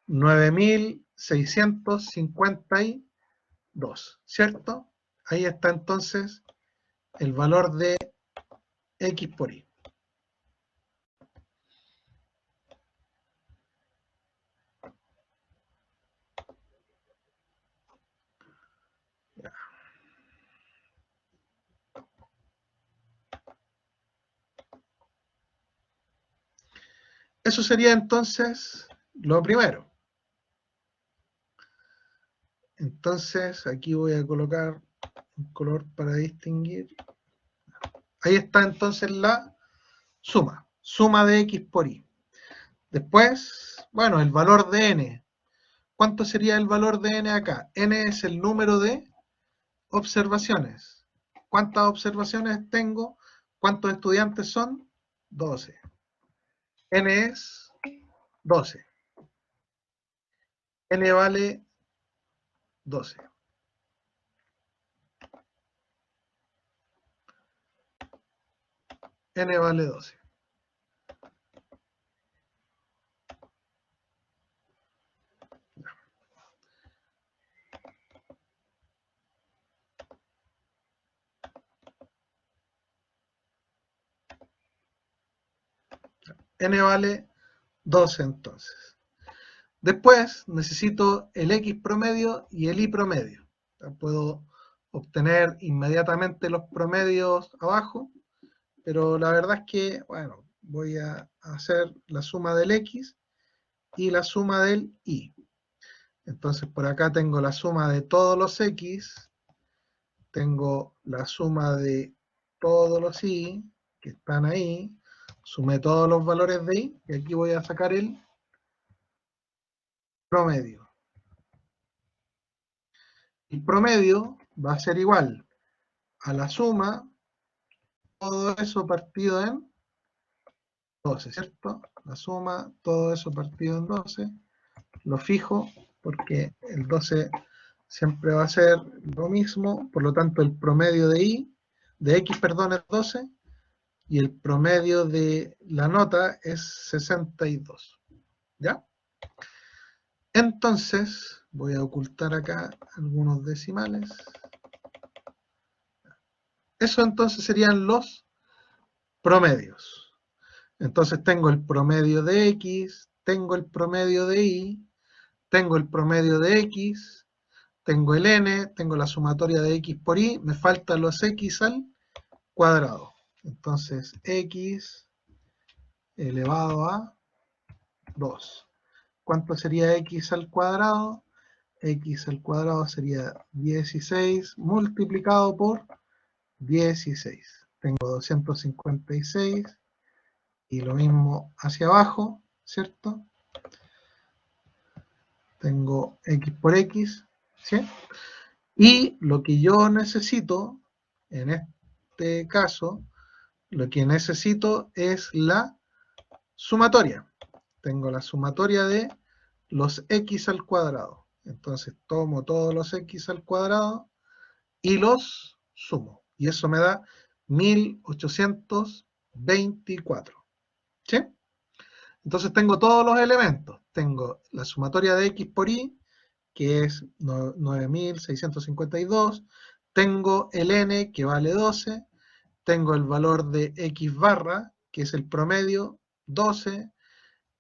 9652, ¿cierto? Ahí está entonces el valor de x por y. Eso sería entonces lo primero. Entonces aquí voy a colocar un color para distinguir. Ahí está entonces la suma de x por y. Después, bueno, el valor de n. ¿Cuánto sería el valor de n acá? N es el número de observaciones. ¿Cuántas observaciones tengo? ¿Cuántos estudiantes son? 12. N es 12. N vale 12. N vale 12. N vale 12 entonces. Después necesito el X promedio y el Y promedio. Puedo obtener inmediatamente los promedios abajo. pero la verdad es que, bueno, voy a hacer la suma del X y la suma del Y. Entonces por acá tengo la suma de todos los X, tengo la suma de todos los Y que están ahí, sumé todos los valores de Y y aquí voy a sacar el promedio. El promedio va a ser igual a la suma, todo eso partido en 12, ¿cierto? La suma, todo eso partido en 12, lo fijo porque el 12 siempre va a ser lo mismo, por lo tanto el promedio de X, perdón, es 12, y el promedio de la nota es 62, ¿ya? Entonces, voy a ocultar acá algunos decimales. Eso entonces serían los promedios. Entonces tengo el promedio de X, tengo el promedio de Y, tengo el promedio de X, tengo el N, tengo la sumatoria de X por Y, me faltan los X al cuadrado. Entonces X elevado a 2. ¿Cuánto sería X al cuadrado? X al cuadrado sería 16 multiplicado por 16. Tengo 256 y lo mismo hacia abajo, ¿cierto? Tengo X por X, ¿sí? Y lo que yo necesito, en este caso, lo que necesito es la sumatoria. Tengo la sumatoria de los X al cuadrado. Entonces tomo todos los X al cuadrado y los sumo. Y eso me da 1824. ¿Sí? Entonces tengo todos los elementos. Tengo la sumatoria de X por Y, que es 9652. Tengo el N, que vale 12. Tengo el valor de X barra, que es el promedio, 12.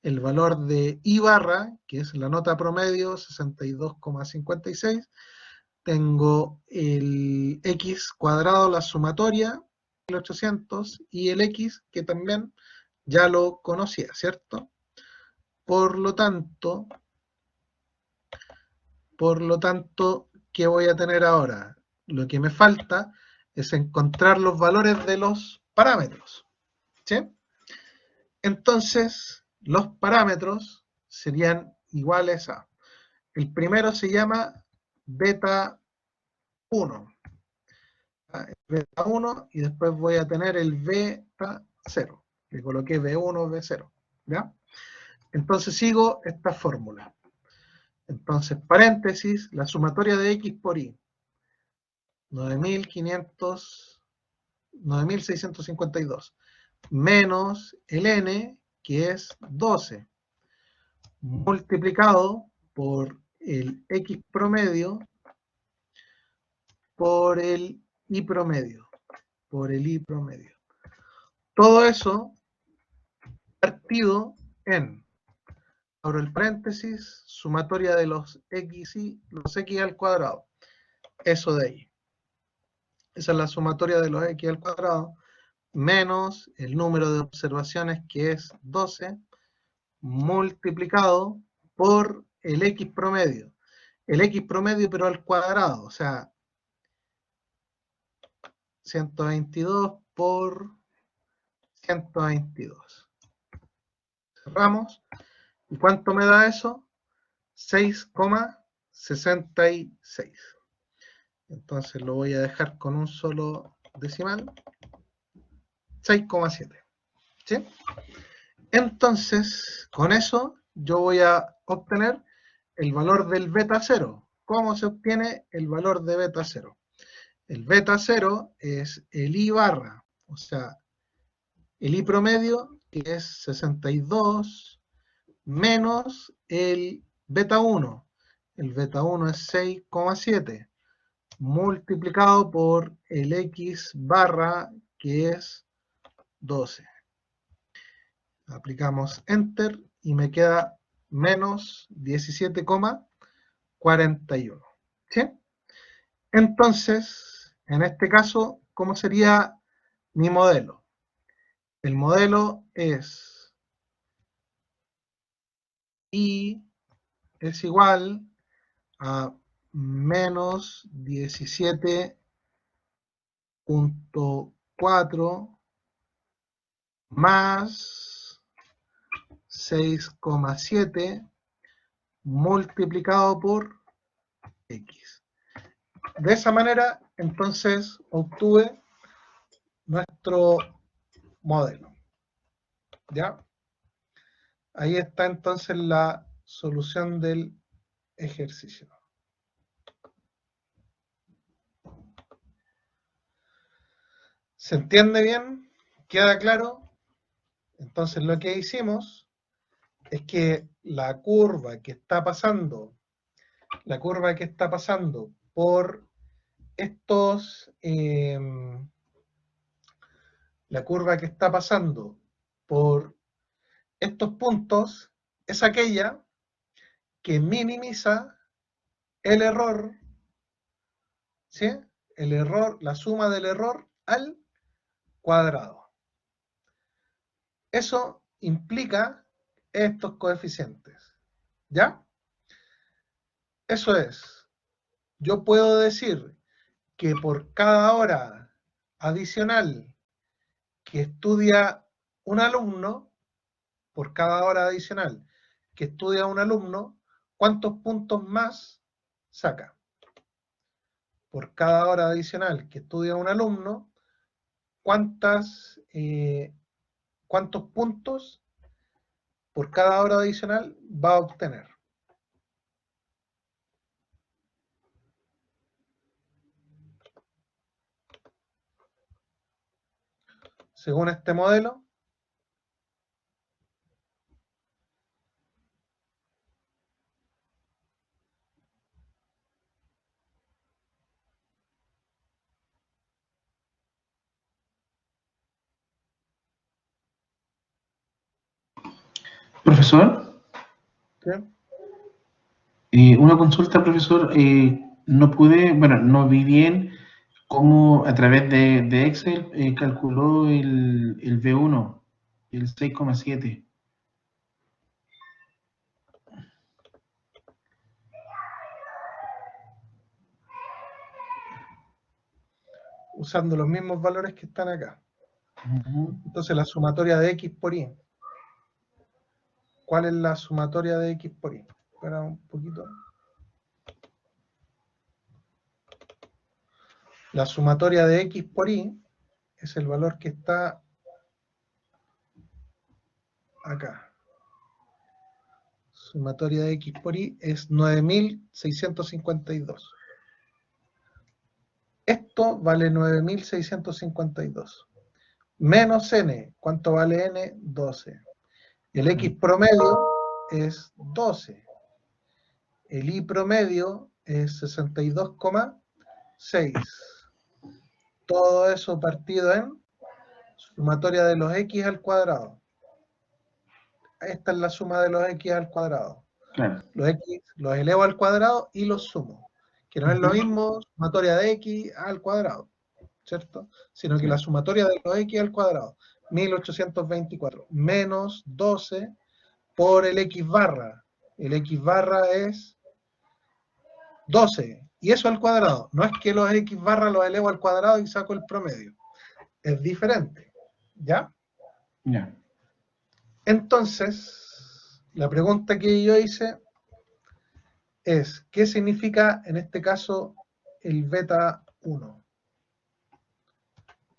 El valor de I barra, que es la nota promedio, 62,56. Tengo el X cuadrado, la sumatoria, 1800, y el X, que también ya lo conocía, ¿cierto? Por lo tanto, ¿qué voy a tener ahora? Lo que me falta es encontrar los valores de los parámetros, ¿sí? Entonces, los parámetros serían iguales a... El primero se llama beta 1. Beta 1 y después voy a tener el beta 0. Le coloqué B1, B0. ¿Ya? Entonces sigo esta fórmula. Entonces, paréntesis, la sumatoria de X por Y. 9652 menos el N, que es 12, multiplicado por el X promedio por el Y promedio. Todo eso partido en, abro el paréntesis, sumatoria de los X y los X al cuadrado. Eso de ahí. Esa es la sumatoria de los X al cuadrado, menos el número de observaciones, que es 12, multiplicado por el X promedio. El X promedio, pero al cuadrado, o sea, 122 por 122. Cerramos. ¿Y cuánto me da eso? 6,66. Entonces lo voy a dejar con un solo decimal. 6,7. ¿Sí? Entonces, con eso yo voy a obtener el valor del beta 0. ¿Cómo se obtiene el valor de beta 0? El beta 0 es el I barra, o sea, el I promedio, que es 62, menos el beta 1. El beta 1 es 6,7, multiplicado por el X barra, que es 12. Aplicamos Enter y me queda menos 17,41. ¿Sí? Entonces, en este caso, ¿cómo sería mi modelo? El modelo es I es igual a menos 17.4 más 6,7 multiplicado por X. De esa manera, entonces, obtuve nuestro modelo. ¿Ya? Ahí está entonces la solución del ejercicio. ¿Se entiende bien? ¿Queda claro? Entonces lo que hicimos es que la curva que está pasando por estos, la curva que está pasando por estos puntos es aquella que minimiza el error, ¿sí? El error, la suma del error al cuadrado. Eso implica estos coeficientes, ¿ya? Eso es, yo puedo decir que por cada hora adicional que estudia un alumno, por cada hora adicional que estudia un alumno, ¿cuántos puntos más saca? Por cada hora adicional que estudia un alumno, ¿cuántos puntos por cada hora adicional va a obtener? Según este modelo, Profesor, ¿sí? una consulta, profesor. No pude, bueno, no vi bien cómo a través de Excel calculó el V1, el 6,7. Usando los mismos valores que están acá. Uh-huh. Entonces la sumatoria de X por Y. ¿Cuál es la sumatoria de X por Y? Espera un poquito. La sumatoria de X por Y es el valor que está acá. Sumatoria de X por Y es 9.652. Esto vale 9.652. Menos N. ¿Cuánto vale N? 12. El X promedio es 12. El Y promedio es 62,6. Todo eso partido en sumatoria de los X al cuadrado. Esta es la suma de los X al cuadrado. Claro. Los X los elevo al cuadrado y los sumo. Que no es lo mismo sumatoria de X al cuadrado, ¿cierto? Sino que la sumatoria de los X al cuadrado, 1824, menos 12 por el X barra. El X barra es 12. Y eso al cuadrado. No es que los X barra los elevo al cuadrado y saco el promedio. Es diferente. ¿Ya? Ya. Entonces, la pregunta que yo hice es, ¿qué significa en este caso el beta 1?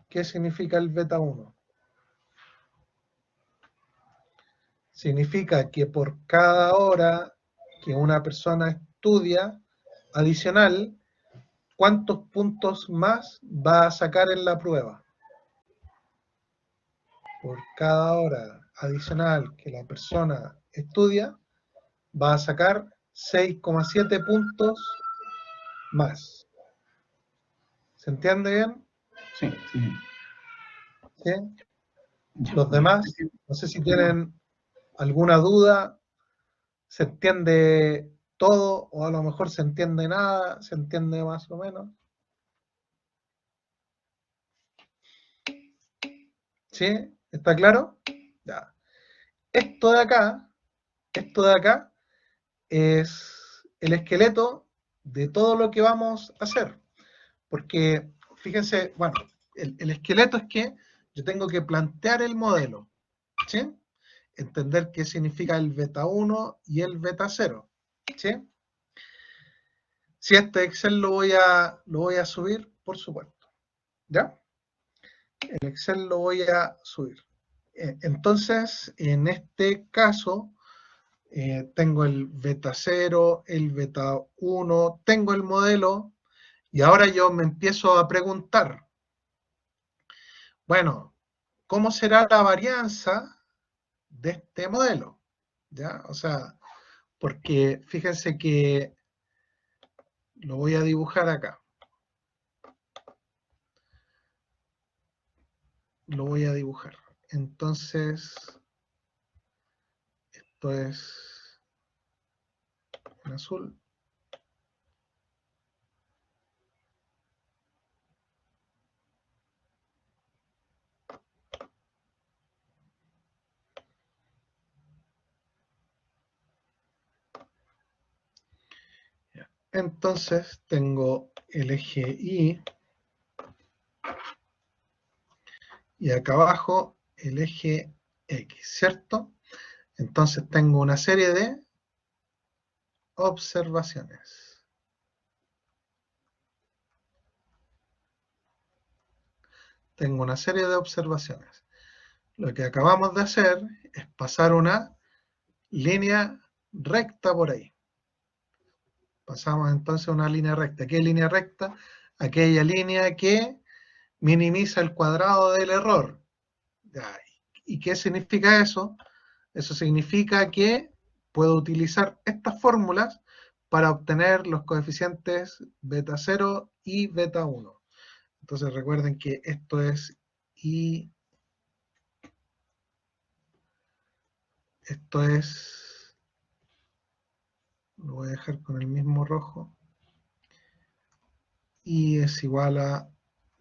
¿Qué significa el beta 1? Significa que por cada hora que una persona estudia adicional, ¿cuántos puntos más va a sacar en la prueba? Por cada hora adicional que la persona estudia, va a sacar 6,7 puntos más. ¿Se entiende bien? Sí, sí. ¿Sí? Ya. Los demás, no sé si tienen alguna duda, se entiende todo o a lo mejor se entiende nada, se entiende más o menos. ¿Sí? ¿Está claro? Ya. Esto de acá es el esqueleto de todo lo que vamos a hacer. Porque, fíjense, bueno, el esqueleto es que yo tengo que plantear el modelo, ¿sí? Entender qué significa el beta 1 y el beta 0, ¿sí? Si este Excel lo voy a subir, por supuesto, ¿ya? El Excel lo voy a subir. Entonces, en este caso, tengo el beta 0, el beta 1, tengo el modelo, y ahora yo me empiezo a preguntar, bueno, ¿cómo será la varianza de este modelo? ¿Ya? O sea, porque fíjense que lo voy a dibujar acá. Lo voy a dibujar. Entonces, esto es en azul. Entonces tengo el eje Y y acá abajo el eje X, ¿cierto? Entonces tengo una serie de observaciones. Tengo una serie de observaciones. Lo que acabamos de hacer es pasar una línea recta por ahí. Pasamos entonces una línea recta. ¿Qué línea recta? Aquella línea que minimiza el cuadrado del error. ¿Y qué significa eso? Eso significa que puedo utilizar estas fórmulas para obtener los coeficientes beta 0 y beta 1. Entonces recuerden que esto es I, esto es, lo voy a dejar con el mismo rojo, y es igual a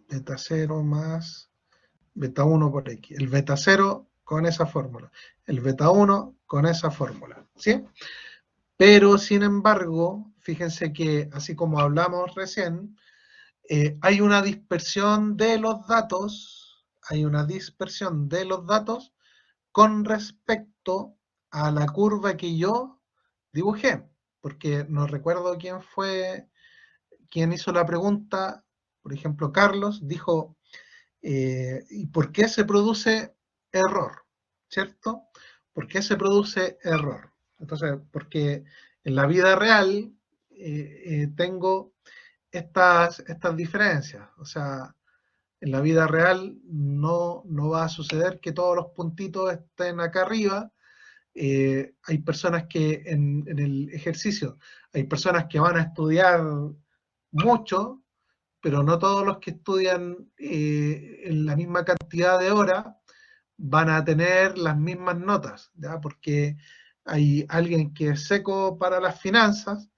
beta 0 más beta 1 por X. El beta 0 con esa fórmula, el beta 1 con esa fórmula, ¿sí? Pero, sin embargo, fíjense que, así como hablamos recién, hay una dispersión de los datos, con respecto a la curva que yo dibujé, porque no recuerdo quién hizo la pregunta. Por ejemplo, Carlos dijo, ¿y por qué se produce error? ¿Cierto? ¿Por qué se produce error? Entonces, porque en la vida real tengo estas diferencias. O sea, en la vida real no va a suceder que todos los puntitos estén acá arriba. Hay personas que en el ejercicio, hay personas que van a estudiar mucho, pero no todos los que estudian en la misma cantidad de horas van a tener las mismas notas, ¿ya? Porque hay alguien que es seco para las finanzas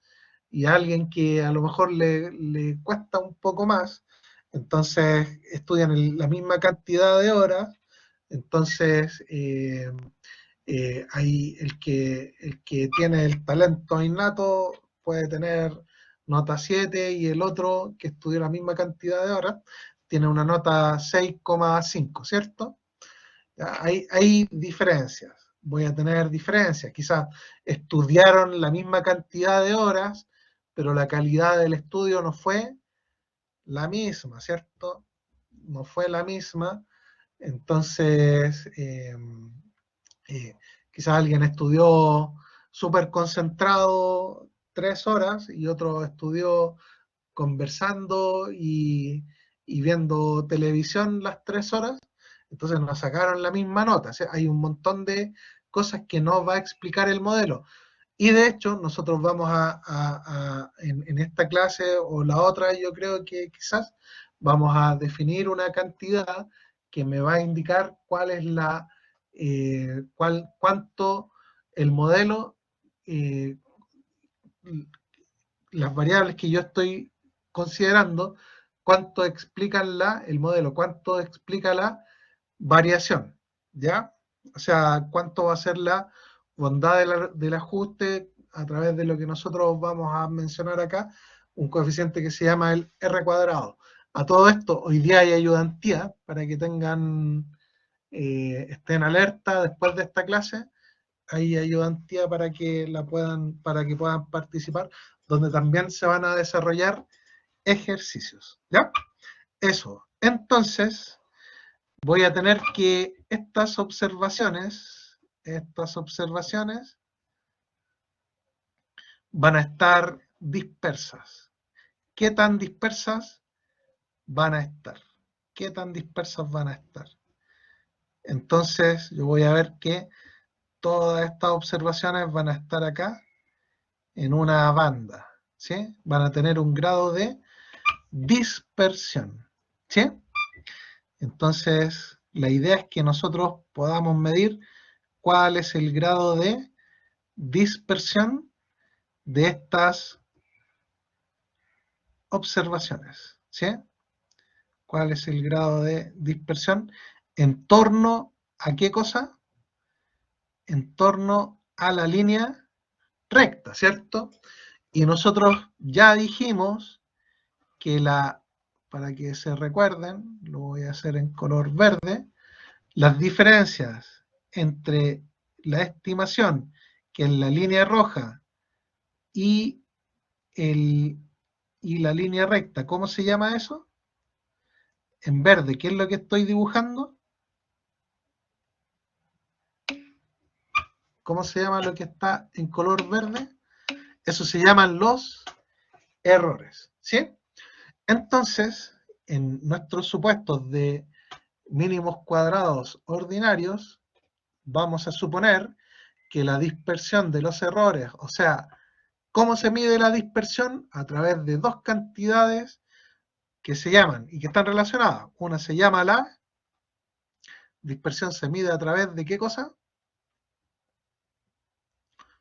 y alguien que a lo mejor le cuesta un poco más, entonces estudian la misma cantidad de horas, entonces hay el que tiene el talento innato puede tener nota 7 y el otro que estudió la misma cantidad de horas tiene una nota 6,5, ¿cierto? Hay diferencias, voy a tener diferencias, quizás estudiaron la misma cantidad de horas, pero la calidad del estudio no fue la misma, ¿cierto? No fue la misma, entonces quizás alguien estudió súper concentrado 3 horas y otro estudió conversando y viendo televisión las 3 horas, entonces nos sacaron la misma nota. O sea, hay un montón de cosas que no va a explicar el modelo. Y de hecho, nosotros vamos en esta clase o la otra, yo creo que quizás vamos a definir una cantidad que me va a indicar cuál es cuánto el modelo, eh, las variables que yo estoy considerando, cuánto explican el modelo, cuánto explica la variación. ¿ya? O sea, cuánto va a ser la bondad del ajuste a través de lo que nosotros vamos a mencionar acá, un coeficiente que se llama el R cuadrado. A todo esto, hoy día hay ayudantía para que tengan, estén alerta después de esta clase. Hay ayudantía para que puedan participar, donde también se van a desarrollar ejercicios, ¿ya? Eso. Entonces, voy a tener que estas observaciones van a estar dispersas. ¿Qué tan dispersas van a estar? ¿Qué tan dispersas van a estar? Entonces, yo voy a ver que todas estas observaciones van a estar acá en una banda, ¿sí? Van a tener un grado de dispersión, ¿sí? Entonces, la idea es que nosotros podamos medir cuál es el grado de dispersión de estas observaciones, ¿sí? ¿Cuál es el grado de dispersión en torno a qué cosa? En torno a la línea recta, ¿cierto? Y nosotros ya dijimos que para que se recuerden, lo voy a hacer en color verde, las diferencias entre la estimación, que es la línea roja, y la línea recta, ¿cómo se llama eso? En verde, ¿qué es lo que estoy dibujando? ¿Cómo se llama lo que está en color verde? Eso se llaman los errores, ¿sí? Entonces, en nuestros supuestos de mínimos cuadrados ordinarios, vamos a suponer que la dispersión de los errores, o sea, ¿cómo se mide la dispersión? A través de dos cantidades que se llaman y que están relacionadas. Una se llama la dispersión, se mide a través de ¿qué cosa?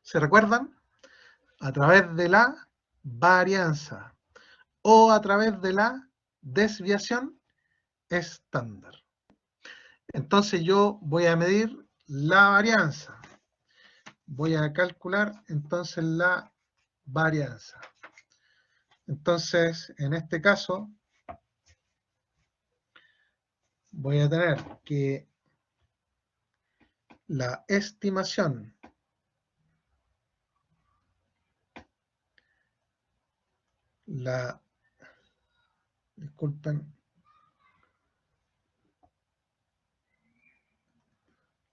¿Se recuerdan? A través de la varianza o a través de la desviación estándar. Entonces yo voy a medir la varianza. Voy a calcular entonces la varianza. Entonces, en este caso, voy a tener que la estimación disculpen,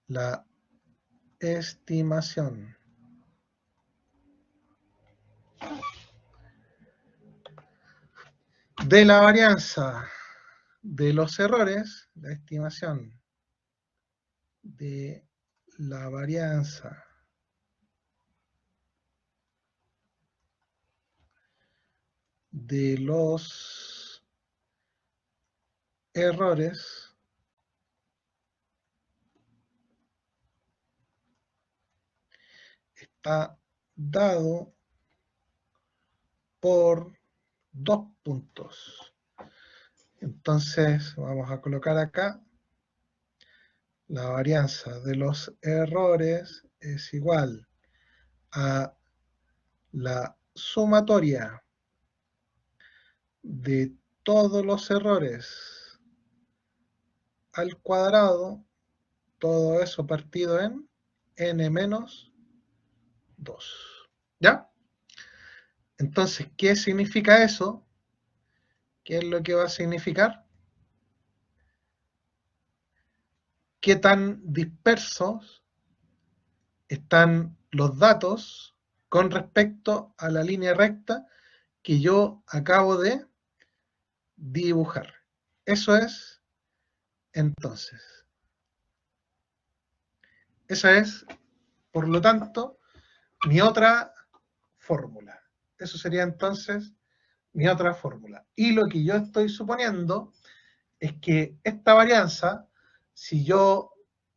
la estimación de la varianza de los errores, la estimación de la varianza de los errores está dado por dos puntos. Entonces vamos a colocar acá la varianza de los errores es igual a la sumatoria de todos los errores al cuadrado, todo eso partido en n menos 2. ¿Ya? Entonces, ¿qué significa eso? ¿Qué es lo que va a significar? ¿Qué tan dispersos están los datos con respecto a la línea recta que yo acabo de dibujar? Eso es, entonces, esa es, por lo tanto, mi otra fórmula. Eso sería entonces mi otra fórmula. Y lo que yo estoy suponiendo es que esta varianza, si yo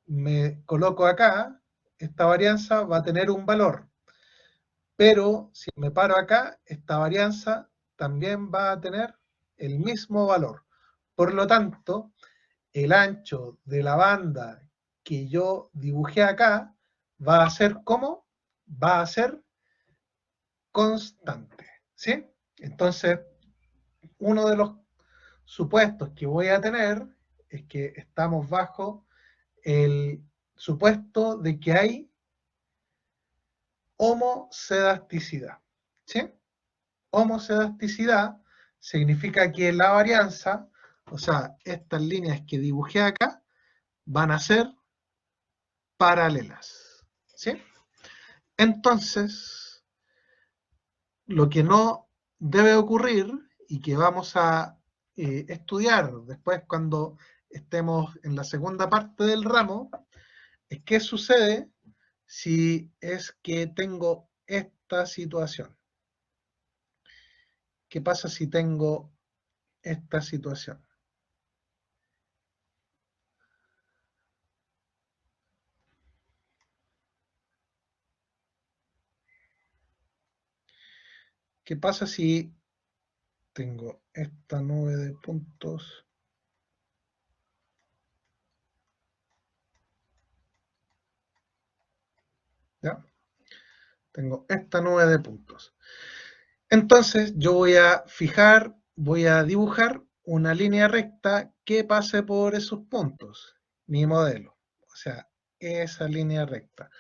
me coloco acá, esta varianza va a tener un valor. Pero si me paro acá, esta varianza también va a tener el mismo valor. Por lo tanto, el ancho de la banda que yo dibujé acá va a ser ¿cómo? Va a ser constante, ¿sí? Entonces, uno de los supuestos que voy a tener es que estamos bajo el supuesto de que hay homocedasticidad, ¿sí? Homocedasticidad significa que la varianza, o sea, estas líneas que dibujé acá, van a ser paralelas, ¿sí? Entonces, lo que no debe ocurrir y que vamos a estudiar después cuando estemos en la segunda parte del ramo, es qué sucede si es que tengo esta situación. ¿Qué pasa si tengo esta situación? ¿Qué pasa si tengo esta nube de puntos? ¿Ya? Tengo esta nube de puntos. Entonces yo voy a fijar, voy a dibujar una línea recta que pase por esos puntos, mi modelo. O sea, esa línea recta.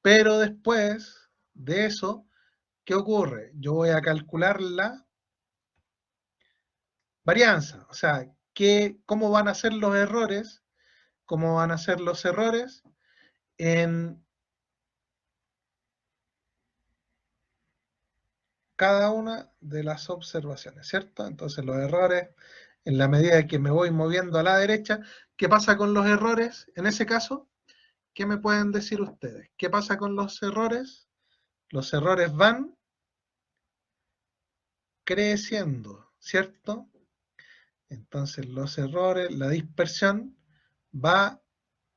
Pero después de eso, ¿qué ocurre? Yo voy a calcular la varianza. O sea, ¿cómo van a ser los errores? ¿Cómo van a ser los errores en cada una de las observaciones, ¿cierto? Entonces los errores, en la medida que me voy moviendo a la derecha, ¿qué pasa con los errores en ese caso? ¿Qué me pueden decir ustedes? ¿Qué pasa con los errores? Los errores van creciendo, ¿cierto? Entonces los errores, la dispersión va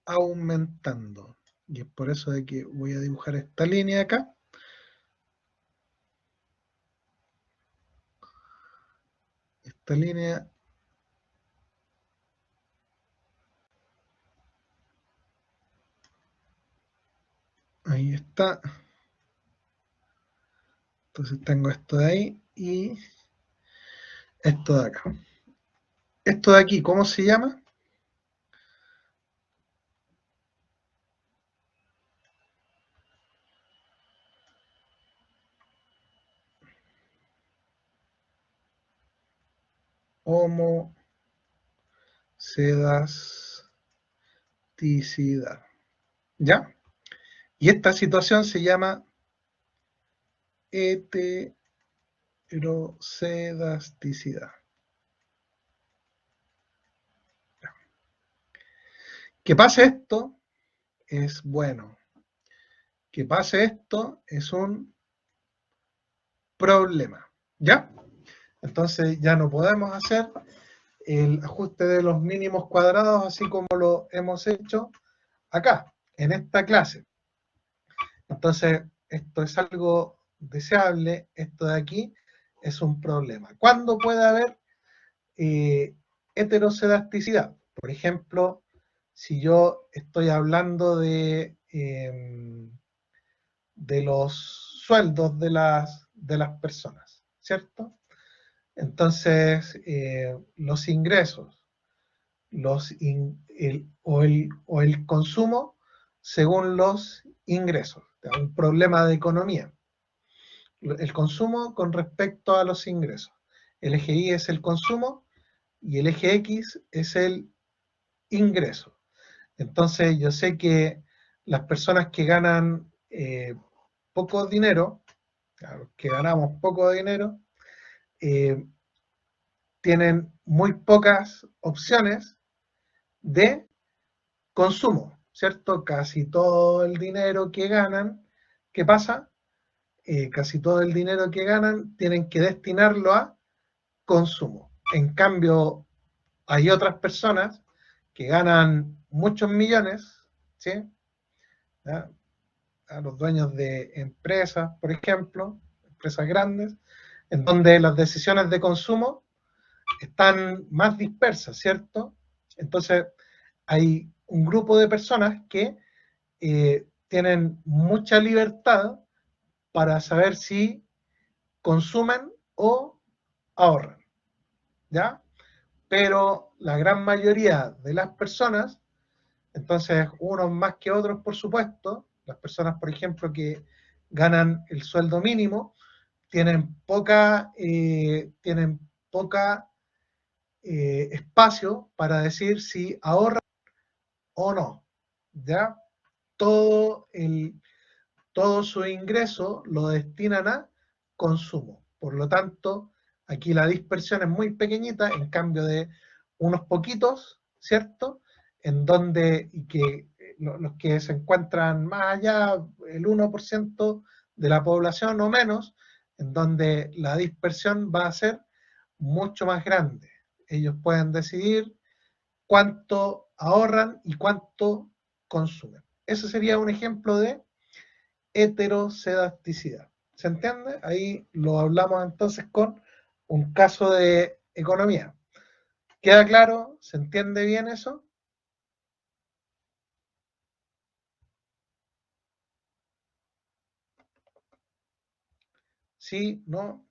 aumentando. Y es por eso de que voy a dibujar esta línea acá. Esta línea ahí está. Entonces tengo esto de ahí y esto de acá. Esto de aquí, ¿cómo se llama? Homocedasticidad. ¿Ya? Y esta situación se llama heterocedasticidad. Que pase esto es bueno. Que pase esto es un problema. ¿Ya? Entonces ya no podemos hacer el ajuste de los mínimos cuadrados así como lo hemos hecho acá, en esta clase. Entonces, esto es algo deseable, esto de aquí es un problema. ¿Cuándo puede haber heterocedasticidad? Por ejemplo, si yo estoy hablando de los sueldos de las personas, ¿cierto? Entonces, los ingresos o el consumo según los ingresos. Un problema de economía. El consumo con respecto a los ingresos. El eje Y es el consumo y el eje X es el ingreso. Entonces yo sé que las personas que ganan poco dinero, que ganamos poco dinero, tienen muy pocas opciones de consumo, ¿cierto? Casi todo el dinero que ganan, ¿qué pasa? Casi todo el dinero que ganan tienen que destinarlo a consumo. En cambio, hay otras personas que ganan muchos millones, ¿sí? ¿Ya? A los dueños de empresas, por ejemplo, empresas grandes, en donde las decisiones de consumo están más dispersas, ¿cierto? Entonces, hay un grupo de personas que tienen mucha libertad para saber si consumen o ahorran, ¿ya? Pero la gran mayoría de las personas, entonces unos más que otros, por supuesto, las personas, por ejemplo, que ganan el sueldo mínimo, tienen poca espacio para decir si ahorran o no, ¿ya? Todo, todo su ingreso lo destinan a consumo. Por lo tanto, aquí la dispersión es muy pequeñita, en cambio de unos poquitos, ¿cierto? En donde, y que los que se encuentran más allá, el 1% de la población o menos, en donde la dispersión va a ser mucho más grande. Ellos pueden decidir cuánto ahorran y cuánto consumen. Ese sería un ejemplo de heterosedasticidad. ¿Se entiende? Ahí lo hablamos entonces con un caso de economía. ¿Queda claro? ¿Se entiende bien eso? ¿Sí? ¿No?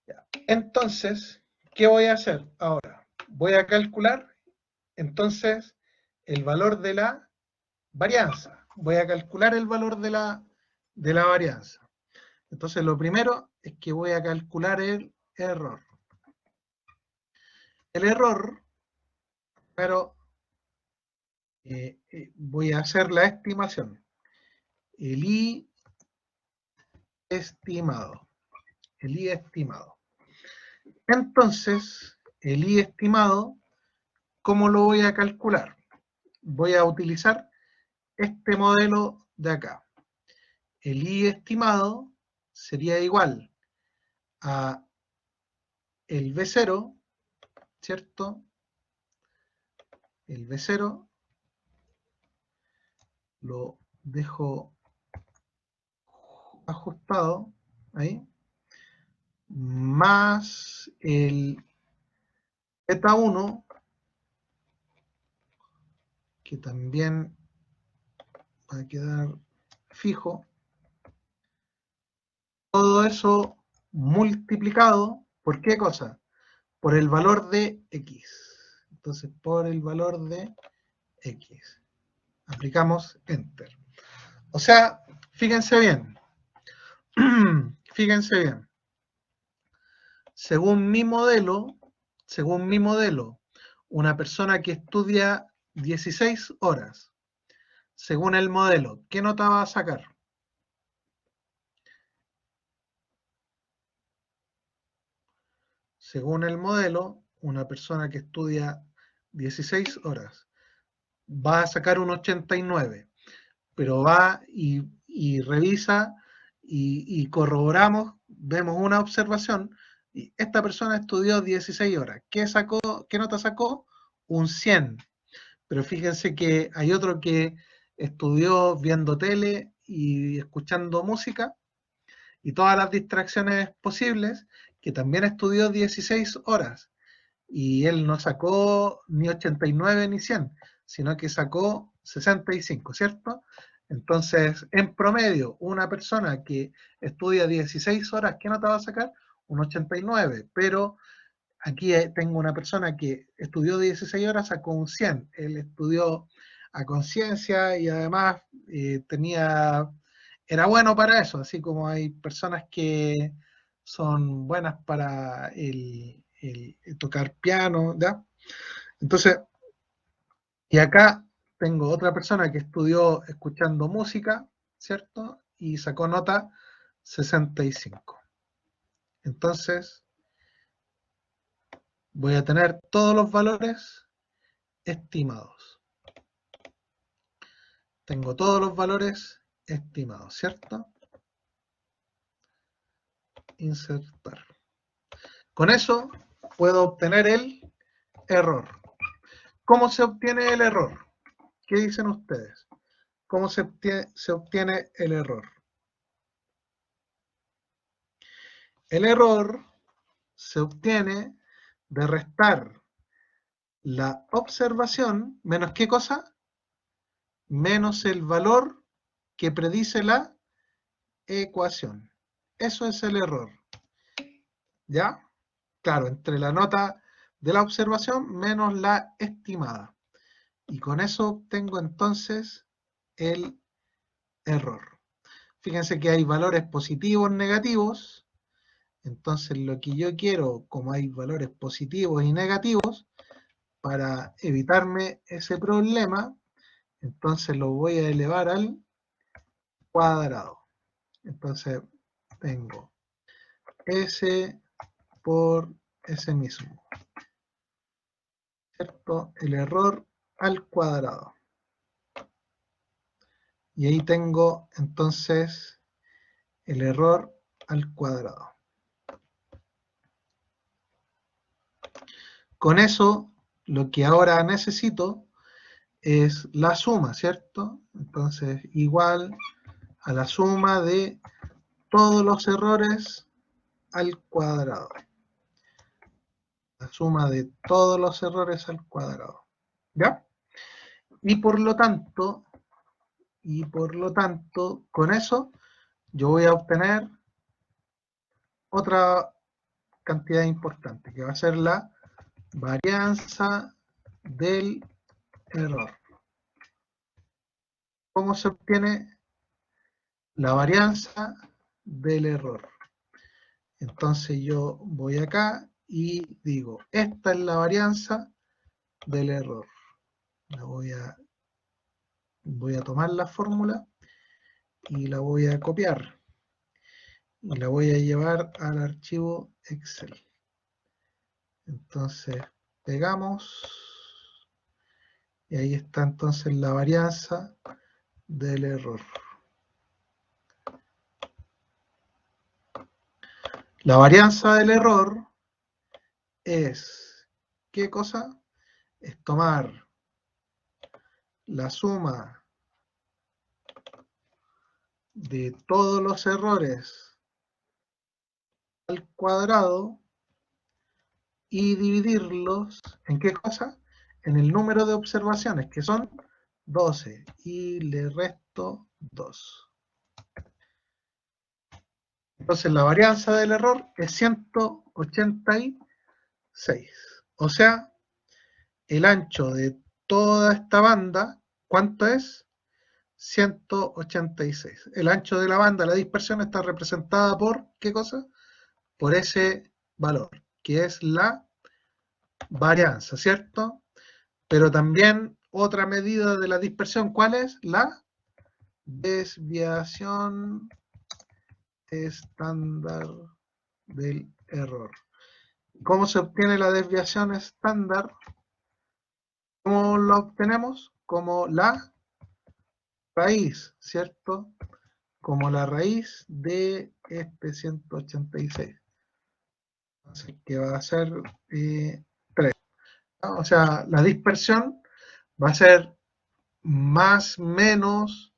Ya. Entonces, ¿qué voy a hacer ahora? Voy a calcular entonces el valor de la varianza. Voy a calcular el valor de la varianza. Entonces, lo primero es que voy a calcular el error. El error, pero voy a hacer la estimación. El I estimado. El I estimado. Entonces, el I estimado, ¿cómo lo voy a calcular? Voy a utilizar este modelo de acá. El I estimado sería igual a el B0, ¿cierto? El B0 lo dejo ajustado ahí, más el beta 1, que también va a quedar fijo. Todo eso multiplicado, ¿por qué cosa? Por el valor de X. Entonces, por el valor de X. Aplicamos Enter. O sea, fíjense bien. Fíjense bien. Según mi modelo, una persona que estudia 16 horas, según el modelo, ¿qué nota va a sacar? Según el modelo, una persona que estudia 16 horas va a sacar un 89, pero va y revisa y corroboramos, vemos una observación, y esta persona estudió 16 horas. ¿Qué nota sacó? Un 100. Pero fíjense que hay otro que estudió viendo tele y escuchando música y todas las distracciones posibles, que también estudió 16 horas. Y él no sacó ni 89 ni 100, sino que sacó 65, ¿cierto? Entonces, en promedio, una persona que estudia 16 horas, ¿qué nota va a sacar? Un 89, pero aquí tengo una persona que estudió 16 horas, sacó un 100. Él estudió a conciencia y además era bueno para eso, así como hay personas que son buenas para el tocar piano, ¿ya? Entonces, y acá tengo otra persona que estudió escuchando música, ¿cierto? Y sacó nota 65. Entonces, voy a tener todos los valores estimados. Tengo todos los valores estimados, ¿cierto? Insertar. Con eso puedo obtener el error. ¿Cómo se obtiene el error? ¿Qué dicen ustedes? ¿Cómo se obtiene el error? El error se obtiene de restar la observación menos ¿qué cosa? Menos el valor que predice la ecuación. Eso es el error. ¿Ya? Claro, entre la nota de la observación menos la estimada. Y con eso obtengo entonces el error. Fíjense que hay valores positivos, negativos. Entonces lo que yo quiero, como hay valores positivos y negativos, para evitarme ese problema, entonces lo voy a elevar al cuadrado. Entonces tengo S por S mismo, ¿cierto? El error al cuadrado. Y ahí tengo entonces el error al cuadrado. Con eso, lo que ahora necesito es la suma, ¿cierto? Entonces, igual a la suma de todos los errores al cuadrado. La suma de todos los errores al cuadrado. ¿Ya? Y por lo tanto, con eso, yo voy a obtener otra cantidad importante, que va a ser la varianza del error. ¿Cómo se obtiene la varianza del error? Entonces yo voy acá y digo, esta es la varianza del error. Voy a tomar la fórmula y la voy a copiar. Y la voy a llevar al archivo Excel. Entonces pegamos y ahí está entonces la varianza del error. La varianza del error es, ¿qué cosa? Es tomar la suma de todos los errores al cuadrado y dividirlos, ¿en qué cosa? En el número de observaciones, que son 12, y le resto 2. Entonces la varianza del error es 186. O sea, el ancho de toda esta banda, ¿cuánto es? 186. El ancho de la banda, la dispersión, está representada por, ¿qué cosa? Por ese valor, que es la varianza, ¿cierto? Pero también otra medida de la dispersión, ¿cuál es? La desviación estándar del error. ¿Cómo se obtiene la desviación estándar? ¿Cómo la obtenemos? Como la raíz, ¿cierto? Como la raíz de este 186. Entonces, que va a ser 3. ¿No? O sea, la dispersión va a ser más menos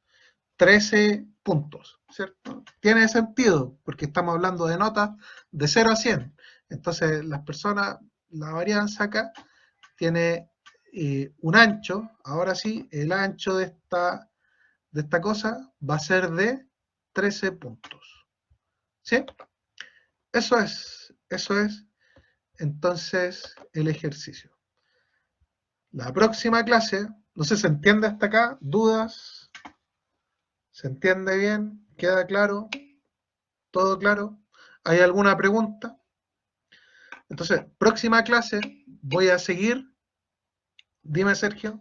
13 puntos, ¿cierto? Tiene sentido, porque estamos hablando de notas de 0 a 100. Entonces, las personas, la varianza acá, tiene un ancho, ahora sí, el ancho de esta cosa va a ser de 13 puntos. ¿Sí? Eso es entonces el ejercicio. La próxima clase, no sé, ¿se entiende hasta acá? ¿Dudas? ¿Se entiende bien? ¿Queda claro? ¿Todo claro? ¿Hay alguna pregunta? Entonces, próxima clase voy a seguir. Dime, Sergio.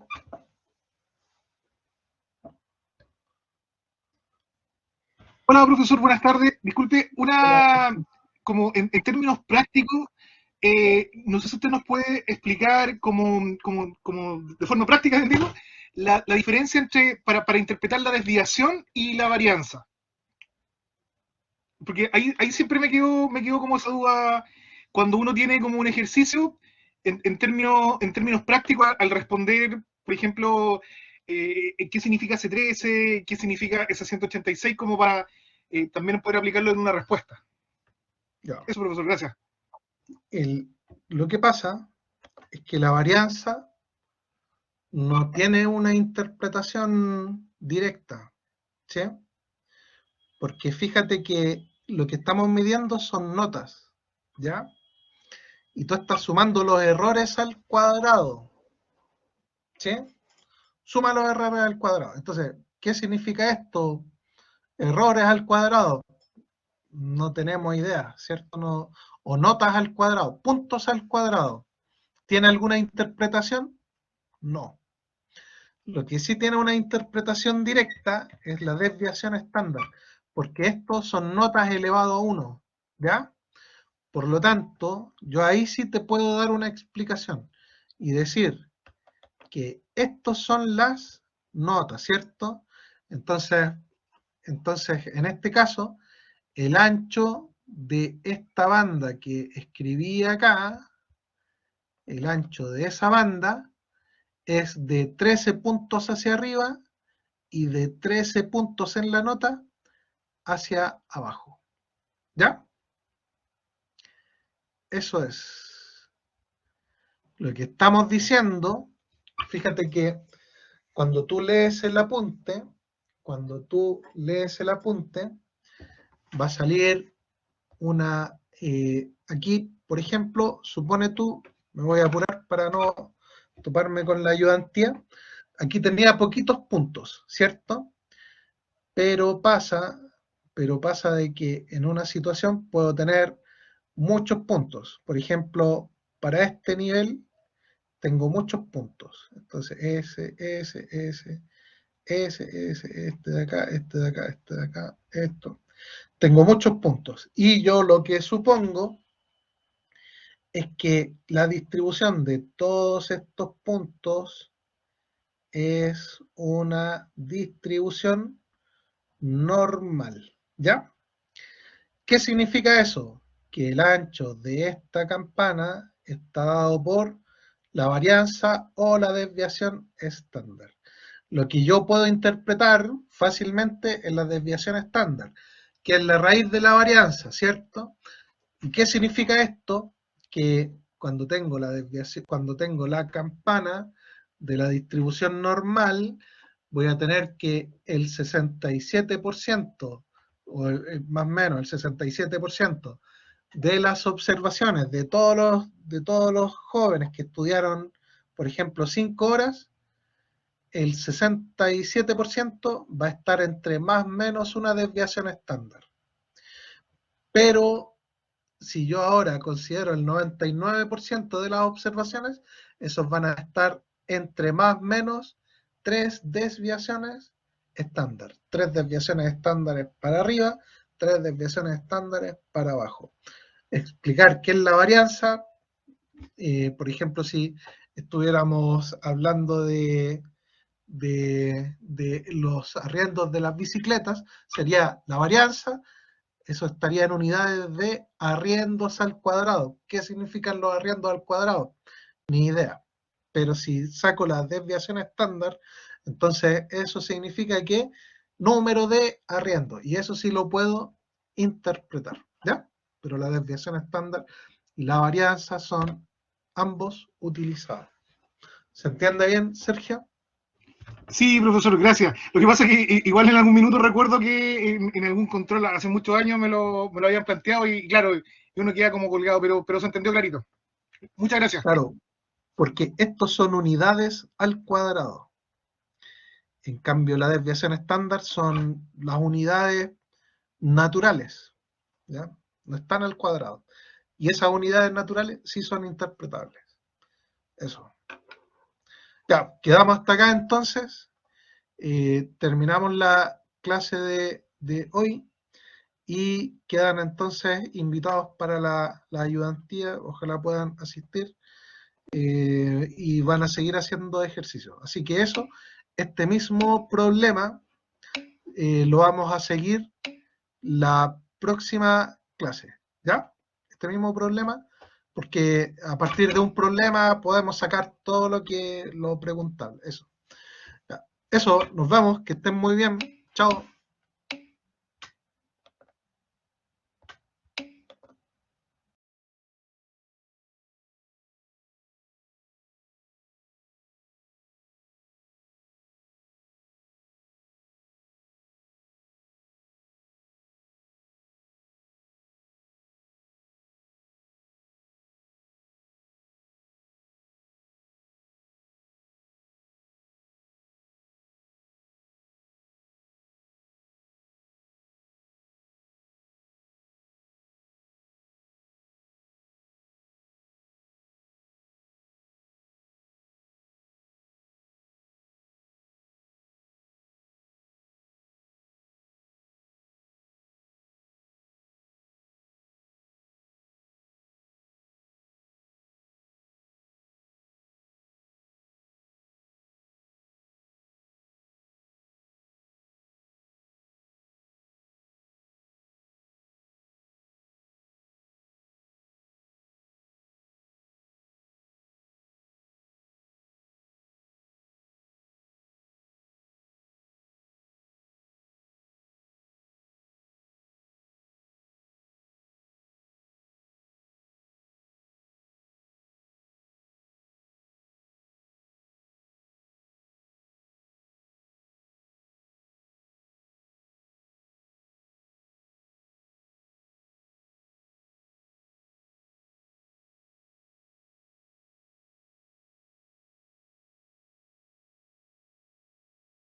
Hola, profesor, buenas tardes. Disculpe, como en términos prácticos, no sé si usted nos puede explicar como de forma práctica, digo, la diferencia entre, para interpretar la desviación y la varianza. Porque ahí siempre me quedo como esa duda cuando uno tiene como un ejercicio en términos prácticos al responder, por ejemplo, qué significa C13, qué significa ese 186, como para también poder aplicarlo en una respuesta. Ya. Eso, profesor, gracias. Lo que pasa es que la varianza no tiene una interpretación directa, ¿sí? Porque fíjate que lo que estamos midiendo son notas, ¿ya? Y tú estás sumando los errores al cuadrado, ¿sí? Suma los errores al cuadrado. Entonces, ¿qué significa esto? Errores al cuadrado. No tenemos idea, ¿cierto? No, o notas al cuadrado, puntos al cuadrado. ¿Tiene alguna interpretación? No. Lo que sí tiene una interpretación directa es la desviación estándar, porque estos son notas elevado a 1, ¿ya? Por lo tanto, yo ahí sí te puedo dar una explicación y decir que estos son las notas, ¿cierto? Entonces, en este caso, el ancho de esta banda que escribí acá, el ancho de esa banda, es de 13 puntos hacia arriba y de 13 puntos en la nota hacia abajo. ¿Ya? Eso es. Lo que estamos diciendo, fíjate que cuando tú lees el apunte, va a salir una, aquí, por ejemplo, supone tú, me voy a apurar para no toparme con la ayudantía, aquí tenía poquitos puntos, ¿cierto? Pero pasa de que en una situación puedo tener muchos puntos. Por ejemplo, para este nivel tengo muchos puntos. Entonces, este de acá, este de acá, este de acá, esto. Tengo muchos puntos. Y yo lo que supongo es que la distribución de todos estos puntos es una distribución normal, ¿ya? ¿Qué significa eso? Que el ancho de esta campana está dado por la varianza o la desviación estándar. Lo que yo puedo interpretar fácilmente es la desviación estándar, que es la raíz de la varianza, ¿cierto? ¿Y qué significa esto? Que cuando tengo la desviación, cuando tengo la campana de la distribución normal, voy a tener que el 67%, o más o menos el 67% de las observaciones de todos los jóvenes que estudiaron, por ejemplo, 5 horas, el 67% va a estar entre más o menos una desviación estándar. Pero si yo ahora considero el 99% de las observaciones, esos van a estar entre más o menos 3 desviaciones estándar. 3 desviaciones estándares para arriba, 3 desviaciones estándares para abajo. Explicar qué es la varianza. Por ejemplo, si estuviéramos hablando de los arriendos de las bicicletas, sería la varianza. Eso estaría en unidades de arriendos al cuadrado. ¿Qué significan los arriendos al cuadrado? Ni idea. Pero si saco la desviación estándar, entonces eso significa que número de arriendos. Y eso sí lo puedo interpretar, ¿ya? Pero la desviación estándar y la varianza son ambos utilizados. ¿Se entiende bien, Sergio? Sí, profesor, gracias. Lo que pasa es que igual en algún minuto recuerdo que en algún control hace muchos años me lo habían planteado y claro, uno queda como colgado, pero se entendió clarito. Muchas gracias. Claro, porque estos son unidades al cuadrado. En cambio, la desviación estándar son las unidades naturales, ¿ya? No están al cuadrado. Y esas unidades naturales sí son interpretables. Eso. Ya, quedamos hasta acá entonces. Terminamos la clase de hoy y quedan entonces invitados para la ayudantía. Ojalá puedan asistir y van a seguir haciendo ejercicios. Así que eso, este mismo problema lo vamos a seguir la próxima clase, ¿ya? Este mismo problema, porque a partir de un problema podemos sacar todo lo preguntable, eso. Ya. Eso, nos vemos, que estén muy bien, chao.